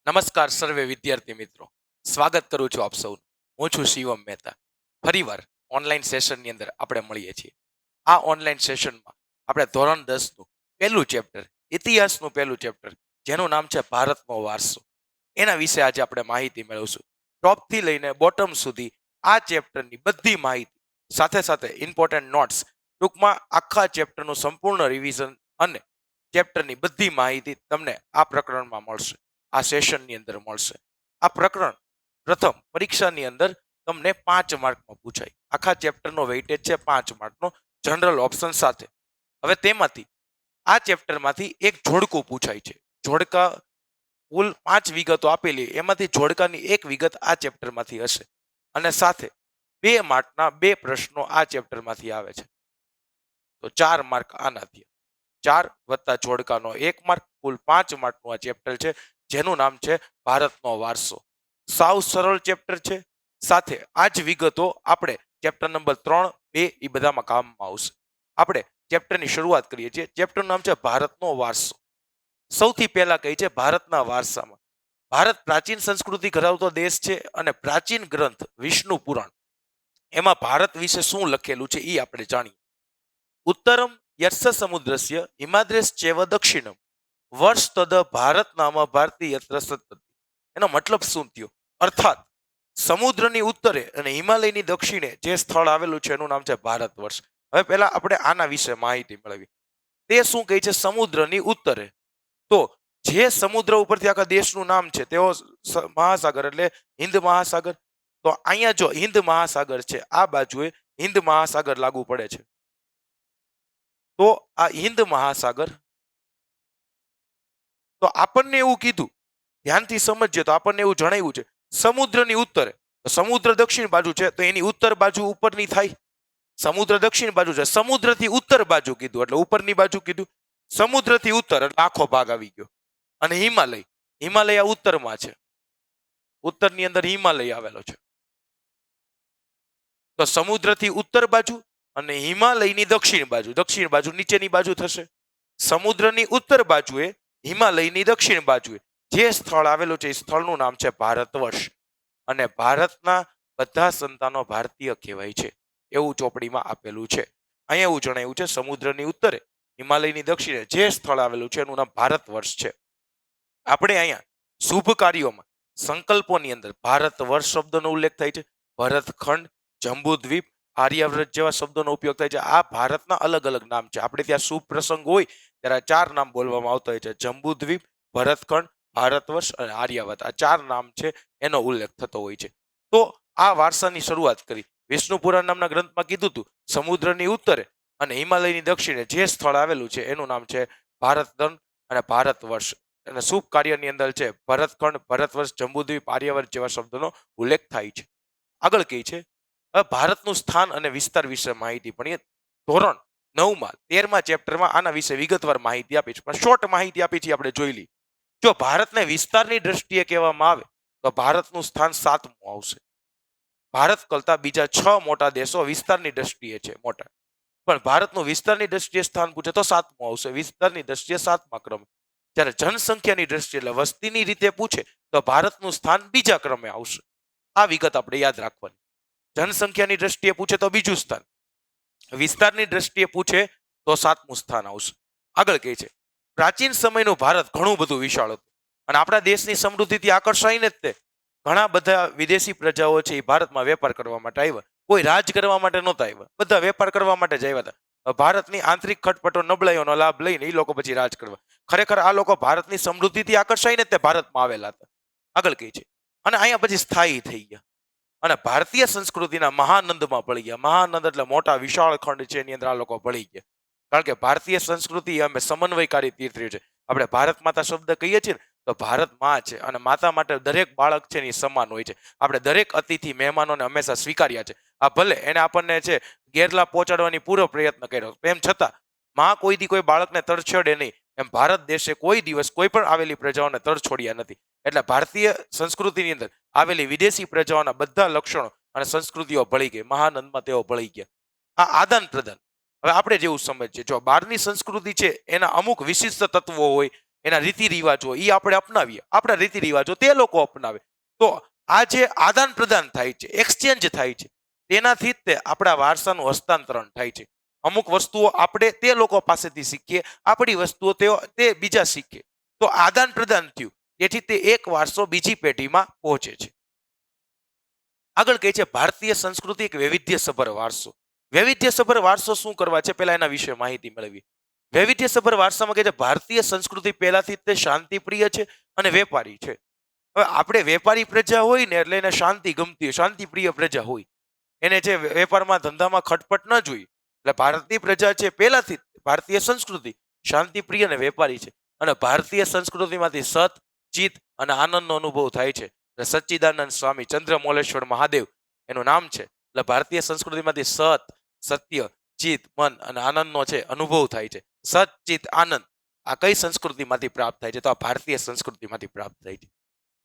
નમસ્કાર સર્વે વિદ્યાર્થી મિત્રો. સ્વાગત કરું છું આપ સૌનું. હું છું શિવમ મહેતા. ફરીવાર ઓનલાઈન સેશનની અંદર આપણે મળીએ છીએ. આ ઓનલાઈન સેશનમાં આપણે ધોરણ 10નું પહેલું ચેપ્ટર, ઇતિહાસનું પહેલું ચેપ્ટર, જેનું નામ છે ભારતનો વારસો, એના વિશે આજે આપણે માહિતી મેળવશું. ટોપથી લઈને બોટમ સુધી આ ચેપ્ટરની બધી માહિતી, સાથે સાથે ઇમ્પોર્ટન્ટ નોટ્સ, ટૂંકમાં આખા ચેપ્ટરનું સંપૂર્ણ રિવિઝન અને ચેપ્ટરની બધી માહિતી તમને આ પ્રકરણમાં મળશે, આ સેશનની અંદર મળશે. આ પ્રકરણ પ્રથમ પરીક્ષાની અંદર તમને 5 માર્કમાં પૂછાય. આખા ચેપ્ટરનો વેઇટેજ છે 5 માર્કનો, જનરલ ઓપ્શન સાથે. હવે તેમાંથી આ ચેપ્ટરમાંથી એક જોડકું પૂછાય છે. જોડકા કુલ 5 વિગતો આપેલી, એમાંથી જોડકાની એક વિગત આ ચેપ્ટરમાંથી હશે અને સાથે 2 માર્કના 2 પ્રશ્નો આ ચેપ્ટરમાંથી આવે છે. તો 4 માર્ક આના થયા. 4 વત્તા જોડકાનો 1 માર્ક, કુલ 5 માર્કનું આ ચેપ્ટર છે, જેનું નામ છે ભારતનો વારસો. સાવ સરળ ચેપ્ટર છે. સાથે આ જ વિગતો આપણે ચેપ્ટર નંબર 3, 2 એ બધામાં કામમાં આવશે. આપણે ચેપ્ટરની શરૂઆત કરીએ છીએ. ચેપ્ટરનું નામ છે ભારતનો વારસો. સૌથી પહેલા કહી છે ભારતના વારસામાં. ભારત પ્રાચીન સંસ્કૃતિ ધરાવતો દેશ છે અને પ્રાચીન ગ્રંથ વિષ્ણુ પુરાણ, એમાં ભારત વિશે શું લખેલું છે એ આપણે જાણીએ. ઉત્તરમ યર્ષ સમુદ્રસ્ય હિમાદ્રેશ્ચેવ દક્ષિણમ વર્ષ તદ ભારત નામ ભારતી યત્ર સત્તતિ. એનો મતલબ શું થયો? અર્થાત સમુદ્રની ઉત્તરે અને હિમાલયની દક્ષિણે જે સ્થળ આવેલું છે એનું નામ છે ભારત વર્ષ. હવે પહેલા આપણે આના વિશે માહિતી મેળવી. તે શું કહે છે? સમુદ્રની ઉત્તરે. તો જે સમુદ્ર ઉપરથી આખા દેશનું નામ છે તેઓ મહાસાગર એટલે હિન્દ મહાસાગર. તો અહીંયા જો હિન્દ મહાસાગર છે, આ બાજુએ હિન્દ મહાસાગર લાગુ પડે છે. તો આ હિન્દ મહાસાગર, તો આપણને એવું કીધું, ધ્યાનથી સમજ્યો તો આપણને એવું જણાવ્યું છે સમુદ્રની ઉત્તરે. સમુદ્ર દક્ષિણ બાજુ છે તો એની ઉત્તર બાજુ ઉપરની થાય. સમુદ્ર દક્ષિણ બાજુ છે, સમુદ્રથી ઉત્તર બાજુ કીધું એટલે ઉપરની બાજુ કીધું. સમુદ્રથી ઉત્તર એટલે આખો ભાગ આવી ગયો. અને હિમાલય, હિમાલય ઉત્તરમાં છે, ઉત્તરની અંદર હિમાલય આવેલો છે. તો સમુદ્રથી ઉત્તર બાજુ અને હિમાલયની દક્ષિણ બાજુ, દક્ષિણ બાજુ નીચેની બાજુ થશે. સમુદ્રની ઉત્તર બાજુએ, હિમાલયની દક્ષિણ બાજુએ જે સ્થળ આવેલું છે એ સ્થળનું નામ છે ભારત વર્ષ. અને ભારતના બધા સંતાનો ભારતીય કહેવાય છે એવું ચોપડીમાં આપેલું છે. અહીંયા એવું જણાવ્યું છે સમુદ્રની ઉત્તરે, હિમાલયની દક્ષિણે જે સ્થળ આવેલું છે એનું નામ ભારત વર્ષ છે. આપણે અહીંયા શુભ કાર્યોમાં સંકલ્પોની અંદર ભારત વર્ષ શબ્દનો ઉલ્લેખ થાય છે. ભરતખંડ, જંબુદ્વીપ, આર્યવ્રત જેવા શબ્દોનો ઉપયોગ થાય છે. આ ભારતના અલગ અલગ નામ છે. આપણે ત્યાં શુભ પ્રસંગ હોય ત્યારે 4 નામ બોલવામાં આવતા હોય છે: જંબુદ્વીપ, ભરતખંડ, ભારતવર્ષ અને આર્યાવત. આ 4 નામ છે, એનો ઉલ્લેખ થતો હોય છે. તો આ વારસાની શરૂઆત કરી. વિષ્ણુ પુરાણ નામના ગ્રંથમાં કીધું હતું સમુદ્રની ઉત્તરે અને હિમાલયની દક્ષિણે જે સ્થળ આવેલું છે એનું નામ છે ભારતદંડ અને ભારત વર્ષ. અને શુભ કાર્યની અંદર છે ભરતખંડ, ભરતવર્ષ, જંબુદ્વીપ, આર્યવર્ત જેવા શબ્દોનો ઉલ્લેખ થાય છે. આગળ કહે છે ભારતનું સ્થાન અને વિસ્તાર વિશે માહિતી. પણ ધોરણ 9માં 13મા ચેપ્ટરમાં આના વિશે વિગતવાર માહિતી આપી છે, પણ શોર્ટ માહિતી આપી છે આપણે જોઈ લઈએ. જો ભારતને વિસ્તારની દ્રષ્ટિએ કહેવામાં આવે તો ભારતનું સ્થાન 7મું આવશે. ભારત કરતા બીજા 6 મોટા દેશો વિસ્તારની દ્રષ્ટિએ છે મોટા, પણ ભારતનું વિસ્તારની દ્રષ્ટિએ સ્થાન પૂછે તો 7મું આવશે. વિસ્તારની દ્રષ્ટિએ 7મા ક્રમે. જ્યારે જનસંખ્યાની દ્રષ્ટિએ એટલે વસ્તીની રીતે પૂછે તો ભારતનું સ્થાન બીજા ક્રમે આવશે. આ વિગત આપણે યાદ રાખવાની. જનસંખ્યાની દ્રષ્ટિએ પૂછે તો બીજું સ્થાન, વિસ્તારની દ્રષ્ટિએ પૂછે તો 7મું સ્થાન આવશે. આગળ કહે છે પ્રાચીન સમયનું ભારત ઘણું બધું વિશાળ હતું અને આપણા દેશની સમૃદ્ધિથી આકર્ષાઈને જ તે ઘણા બધા વિદેશી પ્રજાઓ છે એ ભારતમાં વેપાર કરવા માટે આવ્યા. કોઈ રાજ કરવા માટે નહોતા આવ્યા, બધા વેપાર કરવા માટે જ આવ્યા હતા. ભારતની આંતરિક ખટપટો નબળાઈઓનો લાભ લઈને એ લોકો પછી રાજ કરવા. ખરેખર આ લોકો ભારતની સમૃદ્ધિથી આકર્ષાઈને જ તે ભારતમાં આવેલા હતા. આગળ કહે છે અને અહીંયા પછી સ્થાયી થઈ ગયા અને ભારતીય સંસ્કૃતિના મહાનંદમાં ભળી ગયા. મહાનંદ એટલે મોટા વિશાળ ખંડ છે, એની અંદર આ લોકો ભળી ગયા. કારણ કે ભારતીય સંસ્કૃતિ અમે સમન્વયકારી તીર્થ છે. આપણે ભારત માતા શબ્દ કહીએ છીએ ને તો ભારત માં છે અને માતા માટે દરેક બાળક છે એ સમાન હોય છે. આપણે દરેક અતિથિ મહેમાનોને હંમેશા સ્વીકાર્યા છે. આ ભલે એને આપણને છે ગેરલાભ પહોંચાડવાની પૂરો પ્રયત્ન કર્યો, તેમ છતાં માં કોઈથી કોઈ બાળકને તરછેડે નહીં, એમ ભારત દેશે કોઈ દિવસ કોઈ પણ આવેલી પ્રજાઓને તરછોડ્યા નથી. એટલે ભારતીય સંસ્કૃતિની અંદર આવેલી વિદેશી પ્રજાઓના બધા લક્ષણો અને સંસ્કૃતિઓ ભળી ગઈ. મહાનંદમાં તેઓ ભળી ગયા. આ આદાન પ્રદાન. હવે આપણે જેવું સમજીએ, જો બહારની સંસ્કૃતિ છે એના અમુક વિશિષ્ટ તત્વો હોય, એના રીતિ રિવાજો એ આપણે અપનાવીએ, આપણા રીતિ રિવાજો તે લોકો અપનાવે. તો આ જે આદાન પ્રદાન થાય છે, એક્સચેન્જ થાય છે, તેનાથી જ તે આપણા વારસાનું હસ્તાંતરણ થાય છે. અમુક વસ્તુઓ આપણે તે લોકો પાસેથી શીખીએ, આપણી વસ્તુઓ તે બીજા શીખે. તો આદાન પ્રદાન થયું, તેથી તે એક વારસો બીજી પેઢીમાં પહોંચે છે. આગળ કહે છે ભારતીય સંસ્કૃતિ એક વૈવિધ્યસભર વારસો. વૈવિધ્યસભર વારસો શું કરવા છે, પહેલા એના વિશે માહિતી મેળવી. વૈવિધ્યસભર વારસામાં કહે છે ભારતીય સંસ્કૃતિ પહેલાથી તે શાંતિપ્રિય છે અને વેપારી છે. હવે આપણે વેપારી પ્રજા હોય ને એટલે એને શાંતિ ગમતી હોય, શાંતિપ્રિય પ્રજા હોય, એને જે વેપારમાં ધંધામાં ખટપટ ન જોઈએ. એટલે ભારતીય પ્રજા છે પહેલાથી ભારતીય સંસ્કૃતિ શાંતિપ્રિય અને વેપારી છે. અને ભારતીય સંસ્કૃતિમાંથી સત, ચિત્ત અને આનંદનો અનુભવ થાય છે. સચ્ચિદાનંદ સ્વામી ચંદ્રમૌલેશ્વર મહાદેવ એનું નામ છે. એટલે ભારતીય સંસ્કૃતિમાંથી સત, સત્ય, ચિત્ત, મન અને આનંદનો છે અનુભવ થાય છે. સત, ચિત્ત, આનંદ આ કઈ સંસ્કૃતિમાંથી પ્રાપ્ત થાય છે? તો આ ભારતીય સંસ્કૃતિમાંથી પ્રાપ્ત થાય છે.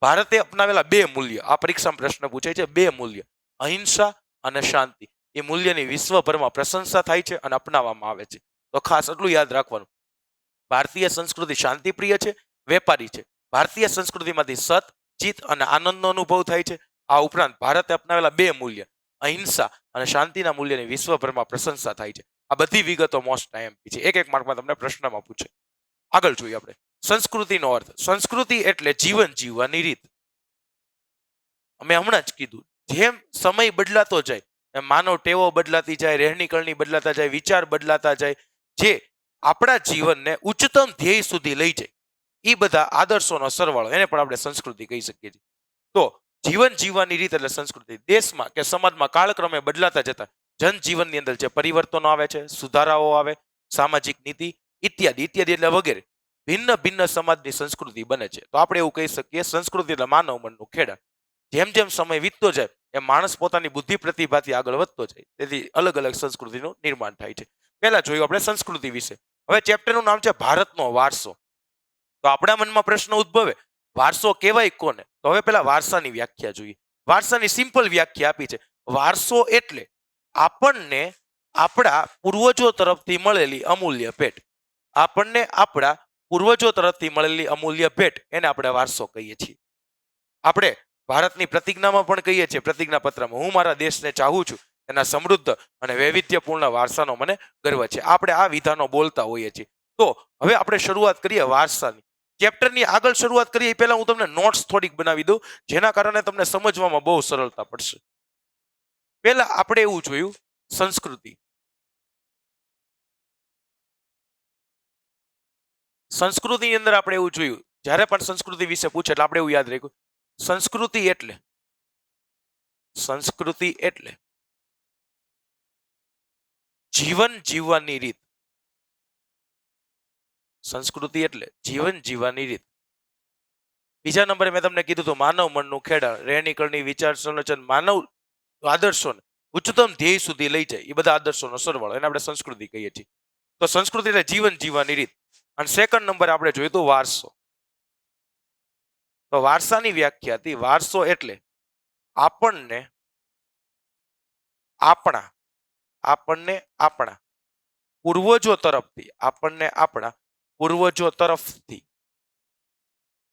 ભારતે અપનાવેલા બે મૂલ્ય, આ પરીક્ષામાં પ્રશ્ન પૂછાય છે, બે મૂલ્ય અહિંસા અને શાંતિ. એ મૂલ્યની વિશ્વભરમાં પ્રશંસા થાય છે અને અપનાવવામાં આવે છે. તો ખાસ એટલું યાદ રાખવાનું, ભારતીય સંસ્કૃતિ શાંતિપ્રિય છે, વેપારી છે. ભારતીય સંસ્કૃતિમાંથી સત, ચિત્ત અને આનંદનો અનુભવ થાય છે. આ ઉપરાંત ભારતે અપનાવેલા બે મૂલ્ય અહિંસા અને શાંતિના મૂલ્યની વિશ્વભરમાં પ્રશંસા થાય છે. આ બધી વિગતો મોસ્ટ આઈએમપી છે, એક એક માર્કમાં તમને પ્રશ્નમાં પૂછે. આગળ જોઈએ આપણે સંસ્કૃતિનો અર્થ. સંસ્કૃતિ એટલે જીવન જીવવાની રીત. અમે હમણાં જ કીધું, જેમ સમય બદલાતો જાય એમ માનવ ટેવો બદલાતી જાય, રહેણીકરણી બદલાતા જાય, વિચાર બદલાતા જાય, જે આપણા જીવનને ઉચ્ચતમ ધ્યેય સુધી લઈ જાય, એ બધા આદર્શોનો સરવાળો, એને પણ આપણે સંસ્કૃતિ કહી શકીએ છીએ. તો જીવન જીવવાની રીત એટલે સંસ્કૃતિ. દેશમાં કે સમાજમાં કાળક્રમે બદલાતા જતા જનજીવનની અંદર જે પરિવર્તનો આવે છે, સુધારાઓ આવે, સામાજિક નીતિ ઇત્યાદિ ઇત્યાદિ એટલે વગેરે ભિન્ન ભિન્ન સમાજની સંસ્કૃતિ બને છે. તો આપણે એવું કહી શકીએ સંસ્કૃતિ એટલે માનવ મનનું ખેડા. જેમ જેમ સમય વીતતો જાય એમ માણસ પોતાની બુદ્ધિ પ્રતિભાથી આગળ વધતો જાય, તેથી અલગ અલગ સંસ્કૃતિનું નિર્માણ થાય છે. પહેલા જોયું આપણે સંસ્કૃતિ વિશે. હવે ચેપ્ટરનું નામ છે ભારતનો વારસો. તો આપણા મનમાં પ્રશ્ન ઉદ્ભવે, વારસો કહેવાય કોને? તો હવે પેલા વારસાની વ્યાખ્યા જોઈએ. વારસાની સિમ્પલ વ્યાખ્યા આપી છે. વારસો એટલે આપણને આપણા પૂર્વજો તરફથી મળેલી અમૂલ્ય ભેટ. આપણને આપણા પૂર્વજો તરફથી મળેલી અમૂલ્ય ભેટ, એને આપણે વારસો કહીએ છીએ. આપણે ભારતની પ્રતિજ્ઞામાં પણ કહીએ છીએ, પ્રતિજ્ઞા પત્રમાં, હું મારા દેશને ચાહું છું એના સમૃદ્ધ અને વૈવિધ્યપૂર્ણ વારસાનો મને ગર્વ છે. આપણે આ વિધાનો બોલતા હોઈએ છીએ. તો હવે આપણે શરૂઆત કરીએ વારસાની. ચેપ્ટરની આગળ શરૂઆત કરીએ એ પહેલા હું તમને નોટ્સ થોડીક બનાવી દઉં, જેના કારણે તમને સમજવામાં બહુ સરળતા પડશે. પહેલા આપણે એવું જોયું સંસ્કૃતિ. સંસ્કૃતિની અંદર આપણે એવું જોયું, જ્યારે પણ સંસ્કૃતિ વિશે પૂછે એટલે આપણે એવું યાદ રાખ્યું, સંસ્કૃતિ એટલે જીવન જીવવાની રીત. સંસ્કૃતિ એટલે જીવન જીવવાની રીત. બીજા નંબરે મેં તમને કીધું હતું માનવ મનનું ખેડા, રહેણીકરણી, વિચાર સંરચન, માનવ આદર્શોને ઉચ્ચતમ ધ્યેય સુધી લઈ જાય, એ બધા આદર્શોનો સરવાળો, એને આપણે સંસ્કૃતિ કહીએ છીએ. તો સંસ્કૃતિ એટલે જીવન જીવવાની રીત. અને સેકન્ડ નંબર આપણે જોયું તો વારસો. તો વારસાની વ્યાખ્યા હતી, વારસો એટલે આપણને આપણા પૂર્વજો તરફથી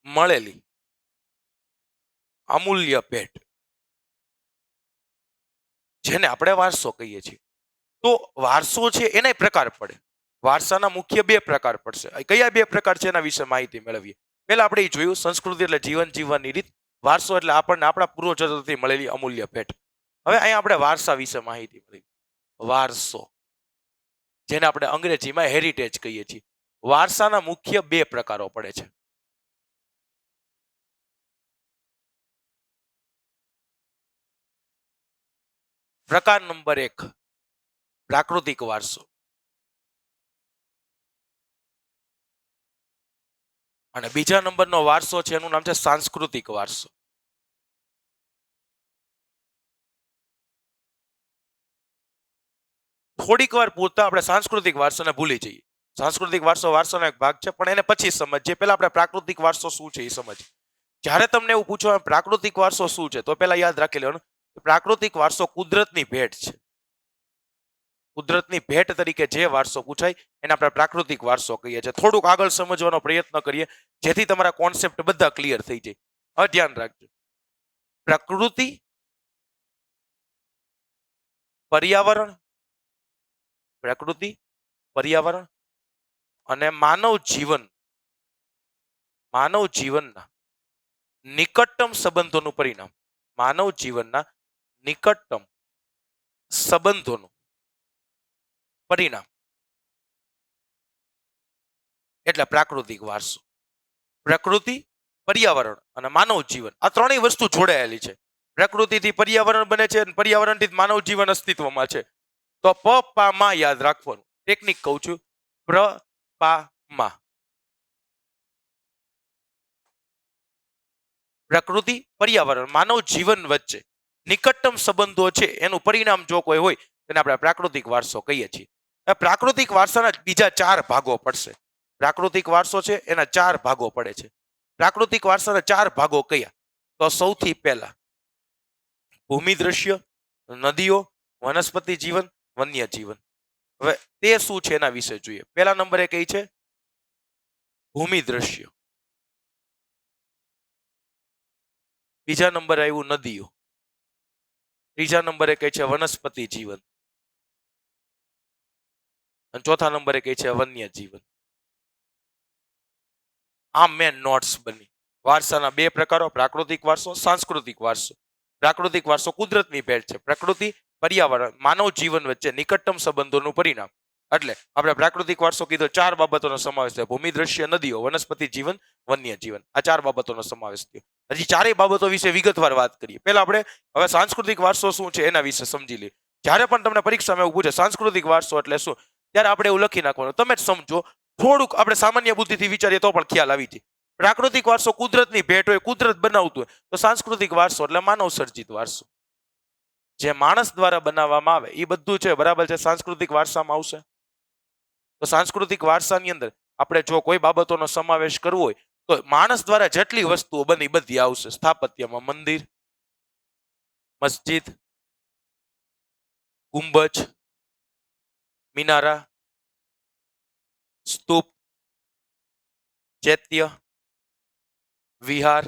મળેલી અમૂલ્ય ભેટ, જેને આપણે વારસો કહીએ છીએ. તો વારસો છે એના પ્રકાર પડે. વારસાના મુખ્ય બે પ્રકાર પડશે. કયા બે પ્રકાર છે એના વિશે માહિતી મેળવીએ. પહેલા આપણે એ જોયું સંસ્કૃતિ એટલે જીવન જીવવાની રીત, વારસો એટલે આપણને આપણા પૂર્વજો તરફથી મળેલી અમૂલ્ય ભેટ. હવે અહીંયા આપણે વારસા વિશે માહિતી મળી. વારસો, જેને આપણે અંગ્રેજીમાં હેરિટેજ કહીએ છીએ. વારસાના મુખ્ય બે પ્રકારો પડે છે. પ્રકાર નંબર 1 પ્રાકૃતિક વારસો, અને બીજા નંબરનો વારસો છે એનું નામ છે સાંસ્કૃતિક વારસો. થોડીક વાર પૂરતા આપણે સાંસ્કૃતિક વારસાને ભૂલી જઈએ. સાંસ્કૃતિક વારસાનો એક ભાગ છે, પણ એને પછી સમજીએ. પહેલા આપણે પ્રાકૃતિક વારસો શું છે એ સમજીએ. જ્યારે તમને એવું પૂછો પ્રાકૃતિક વારસો શું છે, તો પહેલા યાદ રાખી લેવાનું પ્રાકૃતિક વારસો કુદરતની ભેટ છે. કુદરતની ભેટ તરીકે જે વારસો પૂછાય એને આપણે પ્રાકૃતિક વારસો કહીએ છીએ. થોડુંક આગળ સમજવાનો પ્રયત્ન કરીએ જેથી તમારા કોન્સેપ્ટ બધા ક્લિયર થઈ જાય. હવે ધ્યાન રાખજો. પ્રકૃતિ, પર્યાવરણ, પ્રકૃતિ, પર્યાવરણ અને માનવ જીવનના નિકટતમ સંબંધોનું પરિણામ. માનવ જીવનના નિકટતમ સંબંધોનું પરિણામ એટલે પ્રાકૃતિક વારસો. પ્રકૃતિ, પર્યાવરણ અને માનવ જીવન આ ત્રણેય વસ્તુ જોડાયેલી છે. પ્રકૃતિથી પર્યાવરણ બને છે અને પર્યાવરણથી માનવ જીવન અસ્તિત્વમાં છે. તો પ પા માં યાદ રાખવાનું. ટેકનિક કહું છું. પ્ર પા માં. પ્રકૃતિ, પર્યાવરણ, માનવ જીવન વચ્ચે નિકટતમ સંબંધો છે એનું પરિણામ જો કોઈ હોય તેને આપણે પ્રાકૃતિક વારસો કહીએ છીએ. પ્રાકૃતિક વારસાના બીજા 4 ભાગો પડશે. પ્રાકૃતિક વારસો છે એના 4 ભાગો પડે છે. પ્રાકૃતિક વારસાના 4 ભાગો કયા? તો સૌથી પહેલા ભૂમિ દ્રશ્ય, નદીઓ, વનસ્પતિ જીવન, વન્ય જીવન. હવે તે શું છે એના વિશે જોઈએ. પહેલા નંબરે કઈ છે? ભૂમિ દ્રશ્ય. બીજા નંબરે આવ્યું નદીઓ. ત્રીજા નંબરે કઈ છે વનસ્પતિ જીવન. અને ચોથા નંબરે કઈ છે વન્ય જીવન. આ મેન નોટ્સ બની. વારસાના 2 પ્રકારો, પ્રાકૃતિક વારસો, સાંસ્કૃતિક વારસો. પ્રાકૃતિક વારસો કુદરતની ભેટ છે. પ્રકૃતિ, પર્યાવરણ, માનવ જીવન વચ્ચે નિકટતમ સંબંધોનું પરિણામ. એટલે આપણે પ્રાકૃતિક વારસો કીધો 4 બાબતોનો સમાવેશ છે. ભૂમિ દ્રશ્ય, નદીઓ, વનસ્પતિ જીવન, વન્ય જીવન. આ 4 બાબતોનો સમાવેશ થયો. હજી 4 બાબતો વિશે વિગતવાર વાત કરીએ. પહેલા આપણે હવે સાંસ્કૃતિક વારસો શું છે એના વિશે સમજી લઈએ. જ્યારે પણ તમને પરીક્ષામાં એવું પૂછે સાંસ્કૃતિક વારસો એટલે શું, ત્યારે આપણે એવું લખી નાખવાનું. તમે જ સમજો. થોડુંક આપણે સામાન્ય બુદ્ધિથી વિચારીએ તો પણ ખ્યાલ આવી જાય. પ્રાકૃતિક વારસો કુદરતની ભેટ હોય, કુદરત બનાવતું હોય. તો સાંસ્કૃતિક વારસો એટલે માનવ સર્જિત વારસો, જે માણસ દ્વારા બનાવવામાં આવે એ બધું છે, બરાબર છે, સાંસ્કૃતિક વારસામાં આવશે. તો સાંસ્કૃતિક વારસાની અંદર આપણે જો કોઈ બાબતોનો સમાવેશ કરવો હોય તો માણસ દ્વારા જેટલી વસ્તુઓ બની બધી આવશે. સ્થાપત્યમાં મંદિર, મસ્જિદ, ગુંબજ, મિનારા, સ્તૂપ, ચૈત્ય, વિહાર,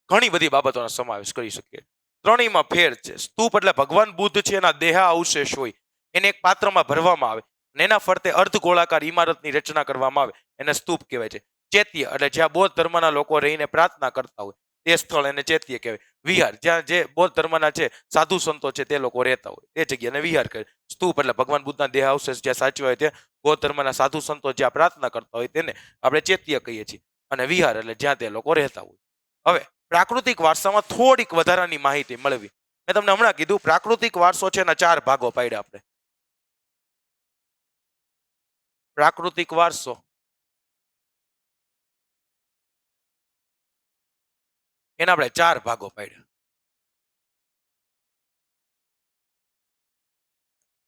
ઘણી બધી બાબતોનો સમાવેશ કરી શકીએ. ત્રણેયમાં ફેર છે. સ્તૂપ એટલે ભગવાન બુદ્ધ છે એના દેહા અવશેષ હોય એને એક પાત્રમાં ભરવામાં આવે અને એના ફરતે અર્ધગોળાકાર ઇમારતની રચના કરવામાં આવે એને સ્તૂપ કહેવાય છે. ચૈત્ય એટલે જ્યાં બૌદ્ધ ધર્મના લોકો રહીને પ્રાર્થના કરતા હોય તે સ્થળ એને ચૈત્ય કહેવાય. વિહાર જ્યાં જે બૌદ્ધ ધર્મના છે સાધુ સંતો છે તે લોકો રહેતા હોય તે જગ્યાને વિહાર કહે. સ્તૂપ એટલે ભગવાન બુદ્ધના દેહ અવશેષ જ્યાં સાચવ્યા હોય તે બૌદ્ધ ધર્મના સાધુ સંતો જ્યાં પ્રાર્થના કરતા હોય તેને આપણે ચૈત્ય કહીએ છીએ. અને વિહાર એટલે જ્યાં તે લોકો રહેતા હોય. હવે પ્રાકૃતિક વારસામાં થોડીક વધારાની માહિતી મળવી. મેં તમને હમણાં કીધું પ્રાકૃતિક વારસો છે એના 4 ભાગો પાડ્યા આપણે. પ્રાકૃતિક વારસો એના આપણે 4 ભાગો પાડ્યા.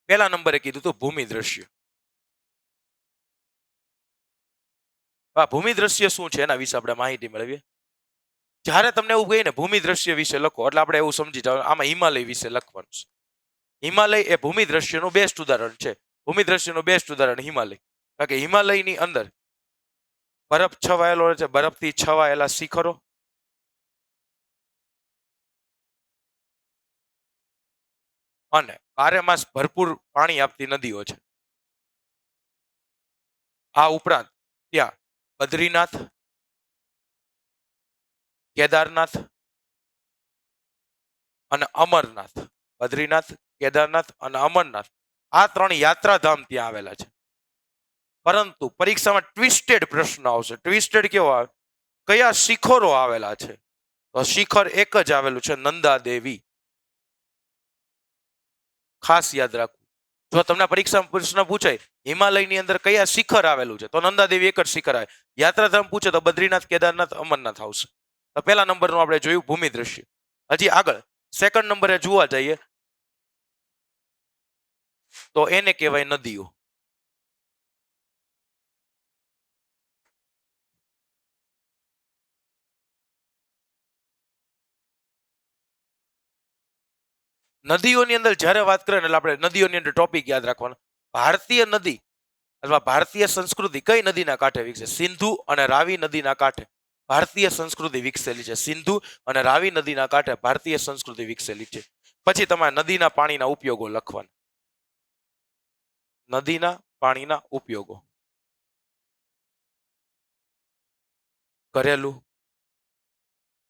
પહેલા નંબરે કીધું હતું ભૂમિ દ્રશ્ય. આ ભૂમિ દ્રશ્ય શું છે એના વિશે આપણે માહિતી મેળવીએ. જ્યારે તમને એવું કહીએ ને ભૂમિ દ્રશ્ય વિશે લખો એટલે આપણે એવું સમજી જાવ આમાં હિમાલય વિશે લખવાનું છે. હિમાલય એ ભૂમિ દ્રશ્યનું બેસ્ટ ઉદાહરણ છે. ભૂમિ દ્રશ્યનું બેસ્ટ ઉદાહરણ હિમાલય. કારણ કે હિમાલયની અંદર બરફ છવાયેલો છે, બરફથી છવાયેલા શિખરો, અને બારેમાસ ભરપૂર પાણી આપતી નદીઓ છે. આ ઉપરાંત ત્યાં બદ્રીનાથ, કેદારનાથ અને અમરનાથ, બદ્રીનાથ, કેદારનાથ અને અમરનાથ આ 3 યાત્રાધામ ત્યાં આવેલા છે. પરંતુ પરીક્ષામાં ટ્વિસ્ટેડ પ્રશ્ન આવશે. ટ્વિસ્ટેડ કેવો આવે? કયા શિખરો આવેલા છે? તો શિખર એક જ આવેલું છે, નંદા દેવી. ખાસ યાદ રાખવું. જો તમને પરીક્ષામાં પ્રશ્ન પૂછાય હિમાલયની અંદર કયા શિખર આવેલું છે તો નંદા દેવી એક જ શિખર આવે. યાત્રાધામ પૂછે તો બદ્રીનાથ, કેદારનાથ, અમરનાથ આવશે. તો પહેલા નંબરનું આપણે જોયું ભૂમિ દ્રશ્ય. હજી આગળ સેકન્ડ નંબરે જોવા જઈએ તો એને કહેવાય નદીઓ. નદીઓની અંદર જ્યારે વાત કરીએ ને એટલે આપણે નદીઓની અંદર ટોપિક યાદ રાખવાનો. ભારતીય નદી અથવા ભારતીય સંસ્કૃતિ કઈ નદીના કાંઠે વિકસે? સિંધુ અને રાવી નદીના કાંઠે ભારતીય સંસ્કૃતિ વિકસેલી છે. સિંધુ અને રાવી નદીના કાંઠે ભારતીય સંસ્કૃતિ વિકસેલી છે. પછી તમારે નદીના પાણીના ઉપયોગો લખવાના. નદીના પાણીના ઉપયોગો: ઘરેલું,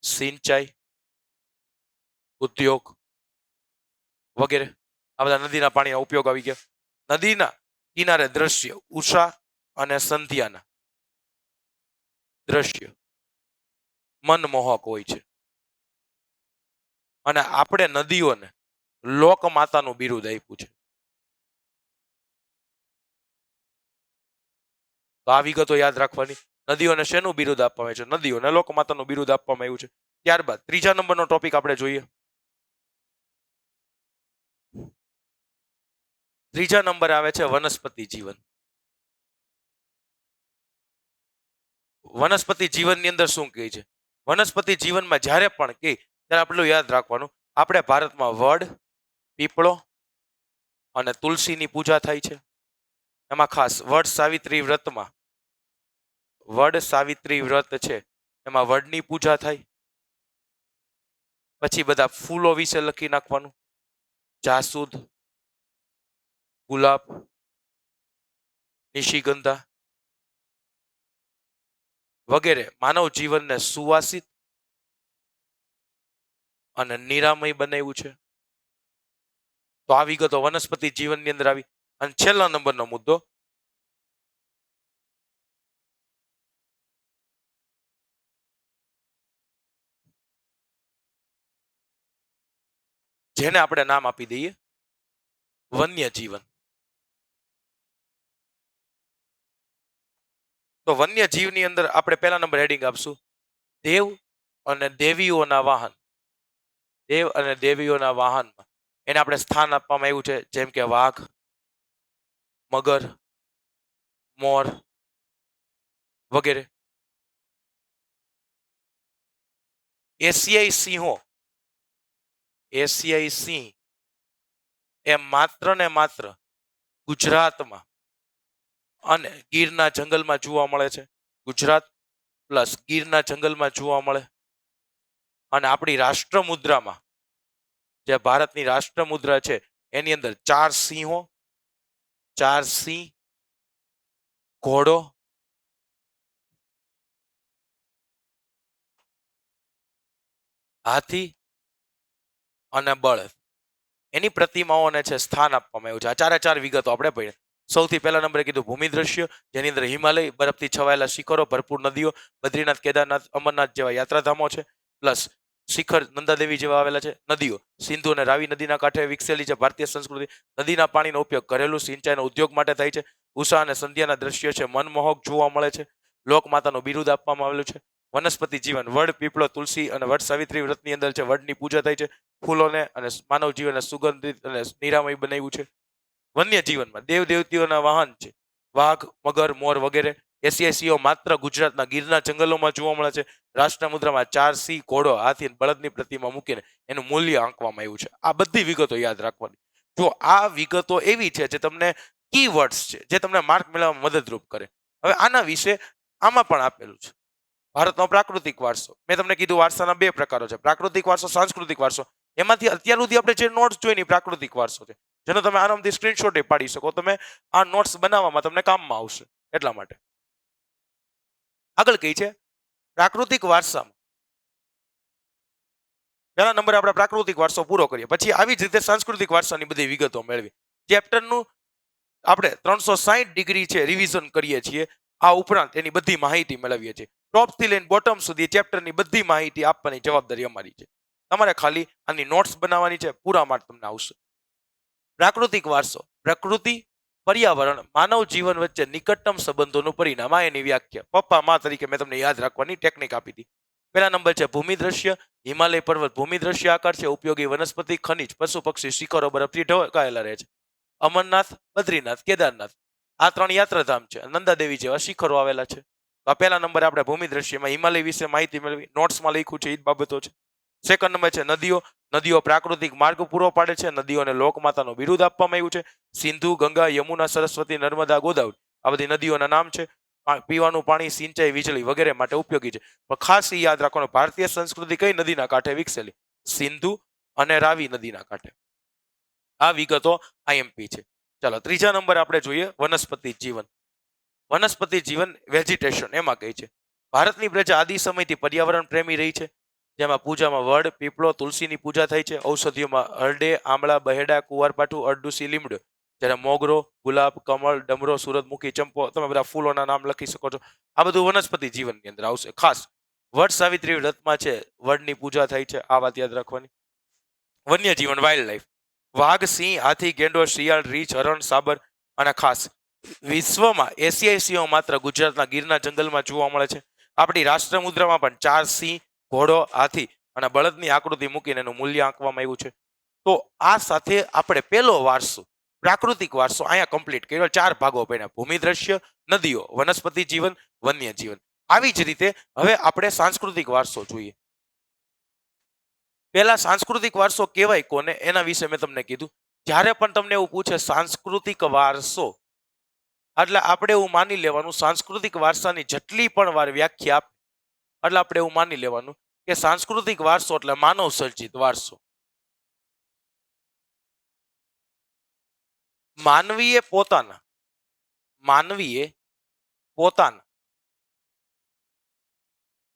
સિંચાઈ, ઉદ્યોગ વગેરે. આ બધા નદીના પાણીના ઉપયોગ આવી ગયા. નદીના કિનારે દ્રશ્ય: ઉષા અને સંધ્યાના દ્રશ્ય મનમોહક હોય છે. અને આપણે નદીઓને લોકમાતાનું બિરુદ આપ્યું છે. તો આ વિગતો યાદ રાખવાની. નદીઓને શેનું બિરુદ આપવામાં આવ્યું છે? નદીઓને લોકમાતાનું બિરુદ આપવામાં આવ્યું છે. ત્યારબાદ ત્રીજા નંબરનો ટોપિક આપણે જોઈએ. ત્રીજા નંબર આવે છે વનસ્પતિ જીવન. વનસ્પતિ જીવનની અંદર શું કહે છે? વનસ્પતિ જીવનમાં જ્યારે પણ કે ત્યારે આપણું યાદ રાખવાનું, આપણે ભારતમાં વડ, પીપળો અને તુલસીની પૂજા થાય છે. એમાં ખાસ વડ સાવિત્રી વ્રતમાં વડ સાવિત્રી વ્રત છે એમાં વડની પૂજા થાય. પછી બધા ફૂલો વિશે લખી નાખવાનું: જાસૂદ, ગુલાબ, નિશિગંધા વગેરે માનવ જીવનને સુવાસિત અને નિરામય બનાવ્યું છે. તો આ વિગતો વનસ્પતિ જીવનની અંદર આવી. અને છેલ્લા નંબરનો મુદ્દો, જેને આપણે નામ આપી દઈએ વન્ય જીવન. તો વન્ય જીવની અંદર આપણે પહેલા નંબર હેડિંગ આપશું દેવ અને દેવીઓના વાહન. દેવ અને દેવીઓના વાહનમાં એને આપણે સ્થાન આપવામાં આવ્યું છે, જેમ કે વાઘ, મગર, મોર વગેરે. એશિયાઈ સિંહો, એશિયાઈ સિંહ એ માત્ર ને માત્ર ગુજરાતમાં અને ગીરના જંગલમાં જોવા મળે છે. ગુજરાત પ્લસ ગીરના જંગલમાં જોવા મળે. અને આપણી રાષ્ટ્ર મુદ્રામાં, જે ભારતની રાષ્ટ્ર મુદ્રા છે એની અંદર 4 સિંહો, 4 સિંહ, ઘોડો, હાથી અને બળદ એની પ્રતિમાઓને છે સ્થાન આપવામાં આવ્યું છે. આ ચારે ચાર વિગતો આપણે ભણીએ. સૌથી પહેલા નંબરે કીધું ભૂમિ દ્રશ્ય, જેની અંદર હિમાલય, બરફથી છવાયેલા શિખરો, ભરપૂર નદીઓ, બદ્રીનાથ, કેદારનાથ, અમરનાથ જેવા યાત્રાધામો છે. પ્લસ શિખર નંદાદેવી જેવા આવેલા છે. નદીઓ સિંધુ અને રાવી નદીના કાંઠે વિકસેલી છે. ભારતીય સંસ્કૃતિ નદીના પાણીનો ઉપયોગ ઘરેલું, સિંચાઈનો ઉદ્યોગ માટે થાય છે. ઉષા અને સંધ્યાના દ્રશ્યો છે મનમોહક જોવા મળે છે. લોકમાતાનું બિરુદ આપવામાં આવેલું છે. વનસ્પતિ જીવન વડ, પીપળો, તુલસી અને વડ સાવિત્રી વ્રતની અંદર છે વડની પૂજા થાય છે. ફૂલોને અને માનવ જીવનને સુગંધિત અને નિરામય બનાવ્યું છે. વન્ય જીવનમાં દેવ દેવતીઓના વાહન છે વાઘ, મગર, મોર વગેરે. એશિયાઈ સિંહો માત્ર ગુજરાતના ગીરના જંગલોમાં જોવા મળે છે. રાષ્ટ્ર મુદ્રામાં 4 સિંહ, ઘોડો, હાથી અને બળદની પ્રતિમા મૂકીને એનું મૂલ્ય આંકવામાં આવ્યું છે. આ બધી વિગતો યાદ રાખવાની. જો આ વિગતો એવી છે જે તમને કીવર્ડ્સ છે, જે તમને માર્ક મેળવવામાં મદદરૂપ કરે. હવે આના વિશે આમાં પણ આપેલું છે. ભારતનો પ્રાકૃતિક વારસો, મેં તમને કીધું વારસાના 2 પ્રકારો છે, પ્રાકૃતિક વારસો, સાંસ્કૃતિક વારસો. એમાંથી અત્યાર સુધી આપણે જે નોટ્સ જોઈ ને પ્રાકૃતિક વારસો છે, જેનો તમે આરામથી સ્ક્રીનશોટ પાડી શકો. તમે આ નોટ્સ બનાવવામાં તમને કામમાં આવશે. એટલા માટે આગળ કઈ છે પ્રાકૃતિક વારસામાં. પહેલા નંબરે આપણે પ્રાકૃતિક વારસો પૂરો કરીએ, પછી આવી જ રીતે સાંસ્કૃતિક વારસાની બધી વિગતો મેળવી. ચેપ્ટરનું આપણે 360 ડિગ્રી છે રિવિઝન કરીએ છીએ. આ ઉપરાંત એની બધી માહિતી મેળવીએ છીએ. ટોપથી લઈને બોટમ સુધી ચેપ્ટરની બધી માહિતી આપવાની જવાબદારી અમારી છે. તમારે ખાલી આની નોટ્સ બનાવવાની છે, પૂરા માર્ક તમને આવશે. પ્રાકૃતિક વારસો પ્રકૃતિ, પર્યાવરણ, માનવ જીવન વચ્ચે નિકટતમ સંબંધોનું પરિણામ. આ એની વ્યાખ્યા પપ્પા મા તરીકે મેં તમને યાદ રાખવાની ટેકનિક આપી હતી. પહેલા નંબર છે ભૂમિ દ્રશ્ય. હિમાલય પર્વત ભૂમિ દ્રશ્ય આકાર છે. ઉપયોગી વનસ્પતિ, ખનિજ, પશુ પક્ષી, શિખરો બરફથી ઢંકાયેલા રહે છે. અમરનાથ, બદ્રીનાથ, કેદારનાથ આ 3 યાત્રાધામ છે. નંદાદેવી જેવા શિખરો આવેલા છે. તો આ પહેલા નંબરે આપણે ભૂમિ દ્રશ્યમાં હિમાલય વિશે માહિતી મેળવી, નોટ્સમાં લખ્યું છે એ જ બાબતો છે. સેકન્ડ નંબર છે નદીઓ. નદીઓ પ્રાકૃતિક માર્ગ પૂરો પાડે છે. નદીઓને લોકમાતાનું બિરુદ આપવામાં આવ્યું છે. સિંધુ, ગંગા, યમુના, સરસ્વતી, નર્મદા, ગોદાવરી આ બધી નદીઓના નામ છે. પીવાનું પાણી, સિંચાઈ, વીજળી વગેરે માટે ઉપયોગી છે. પણ ખાસ એ યાદ રાખવાનું, ભારતીય સંસ્કૃતિ કઈ નદીના કાંઠે વિકસેલી? સિંધુ અને રાવી નદીના કાંઠે. આ વિગતો આઈએમપી છે. ચાલો ત્રીજા નંબર આપણે જોઈએ વનસ્પતિ જીવન. વનસ્પતિ જીવન વેજીટેશન એમાં કઈ છે? ભારતની પ્રજા આદિ સમયથી પર્યાવરણ પ્રેમી રહી છે. જેમાં પૂજામાં વડ, પીપળો, તુલસીની પૂજા થાય છે. ઔષધિઓમાં હરડે, આમળા, બહેડા, કુંવારપાઠું, અરડુસી, લીમડો. જ્યારે મોગરો, ગુલાબ, કમળ, ડમરો, સુરજમુખી, ચંપો, તમે બધા ફૂલોના નામ લખી શકો છો. આ બધું વનસ્પતિ જીવનની અંદર આવશે. ખાસ વડ સાવિત્રી વ્રતમાં છે વડની પૂજા થાય છે. આ વાત યાદ રાખવાની. વન્ય જીવન વાઇલ્ડ લાઈફ. વાઘ, સિંહ, હાથી, ગેંડો, શિયાળ, રીંછ, હરણ, સાબર અને ખાસ વિશ્વમાં એશિયાઈ સિંહો માત્ર ગુજરાતના ગીરના જંગલમાં જોવા મળે છે. આપણી રાષ્ટ્ર મુદ્રામાં પણ 4 સિંહ, ઘોડો, હાથી અને બળદની આકૃતિ મૂકીને એનું મૂલ્ય આંકવામાં આવ્યું છે. તો આ સાથે આપણે પહેલો વારસો પ્રાકૃતિક વારસો અહીંયા કમ્પ્લીટ કર્યો. 4 ભાગો પડ્યા: ભૂમિ દ્રશ્ય, નદીઓ, વનસ્પતિ જીવન, વન્ય જીવન. આવી જ રીતે હવે આપણે સાંસ્કૃતિક વારસો જોઈએ. પહેલા સાંસ્કૃતિક વારસો કહેવાય કોને એના વિશે મેં તમને કીધું. જ્યારે પણ તમને એવું પૂછે સાંસ્કૃતિક વારસો, એટલે આપણે એવું માની લેવાનું સાંસ્કૃતિક વારસાની જેટલી પણ વાર વ્યાખ્યા આપે એટલે આપણે એવું માની લેવાનું કે સાંસ્કૃતિક વારસો એટલે માનવ સર્જિત વારસો. માનવીએ પોતાના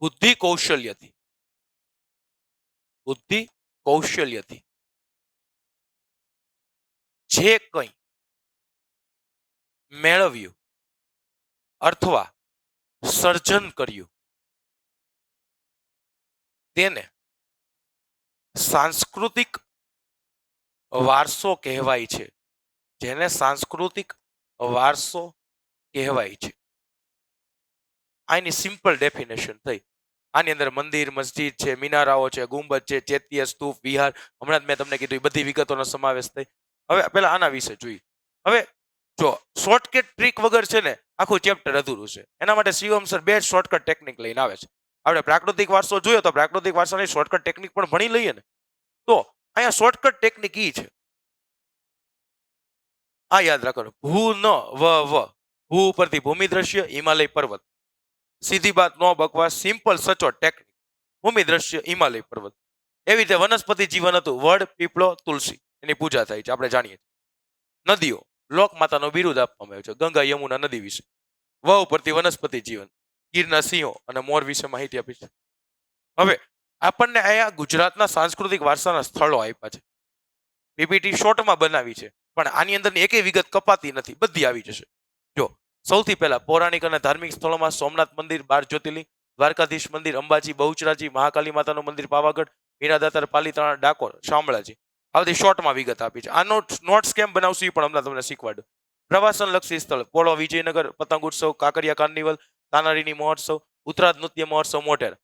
બુદ્ધિ કૌશલ્યથી જે કંઈ મેળવ્યું અથવા સર્જન કર્યું તેને સાંસ્કૃતિક વારસો કહેવાય છે. જેને સાંસ્કૃતિક વારસો કહેવાય છે. આની સિમ્પલ ડેફિનેશન થઈ. આની અંદર મંદિર, મસ્જિદ છે, મિનારાઓ છે, ગુંબજ છે, ચૈત્ય, સ્તૂપ, વિહાર, હમણાં જ મેં તમને કીધું એ બધી વિગતોનો સમાવેશ થઈ. હવે પહેલા આના વિશે જોઈએ. હવે જો શોર્ટકટ ટ્રીક વગર છે ને આખું ચેપ્ટર અધૂરું છે. એના માટે શિવમ સર બે શોર્ટકટ ટેકનિક લઈને આવે છે. આપણે પ્રાકૃતિક વારસો જોયો તો પ્રાકૃતિક વારસાની શોર્ટકટ ટેકનિક પણ ભણી લઈએ ને. તો અહીંયા શોર્ટકટ ટેકનિક ઈ છે. આ યાદ રાખવાનું, ભૂ ન વ ભૂ ઉપરથી ભૂમિ દ્રશ્ય, હિમાલય પર્વત. સીધી બાત, નો બકવાસ, સિમ્પલ સચોટ ટેકનિક. ભૂમિ દ્રશ્ય, હિમાલય પર્વત. એવી રીતે વનસ્પતિ જીવન હતું વડ, પીપળો, તુલસી એની પૂજા થાય છે આપણે જાણીએ. નદીઓ લોકમાતાનો બિરુદ આપવામાં આવ્યો છે. ગંગા, યમુના નદી વિશે. વ ઉપરથી વનસ્પતિ જીવન, ગીરના સિંહો અને મોર વિશે માહિતી આપી છે. હવે આપણને અહીંયા ગુજરાતના સાંસ્કૃતિક વારસાના સ્થળો આપ્યા છે. પીપીટી શોર્ટમાં બનાવી છે પણ આની અંદરની એકેય વિગત કપાતી નથી, બધી આવી જશે. જો સૌથી પહેલા પૌરાણિક અને ધાર્મિક સ્થળોમાં સોમનાથ મંદિર, 12 જ્યોતિર્લિંગ, દ્વારકાધીશ મંદિર, અંબાજી, બહુચરાજી, મહાકાલી માતાનું મંદિર, પાવાગઢ, મીરાદાતાર, પાલીતાણા, ડાકોર, શામળાજી. આ બધી શોર્ટમાં વિગત આપી છે. આ નોટ્સ કેમ બનાવશું એ પણ હમણાં તમને શીખવાડું. પ્રવાસન લક્ષી સ્થળ પોળો, વિજયનગર, પતંગ ઉત્સવ, કાંકરિયા કાર્નિવલ, તાનારીની મહોત્સવ, ઉત્તરાધ નૃત્ય મહોત્સવ, મોઢેરા.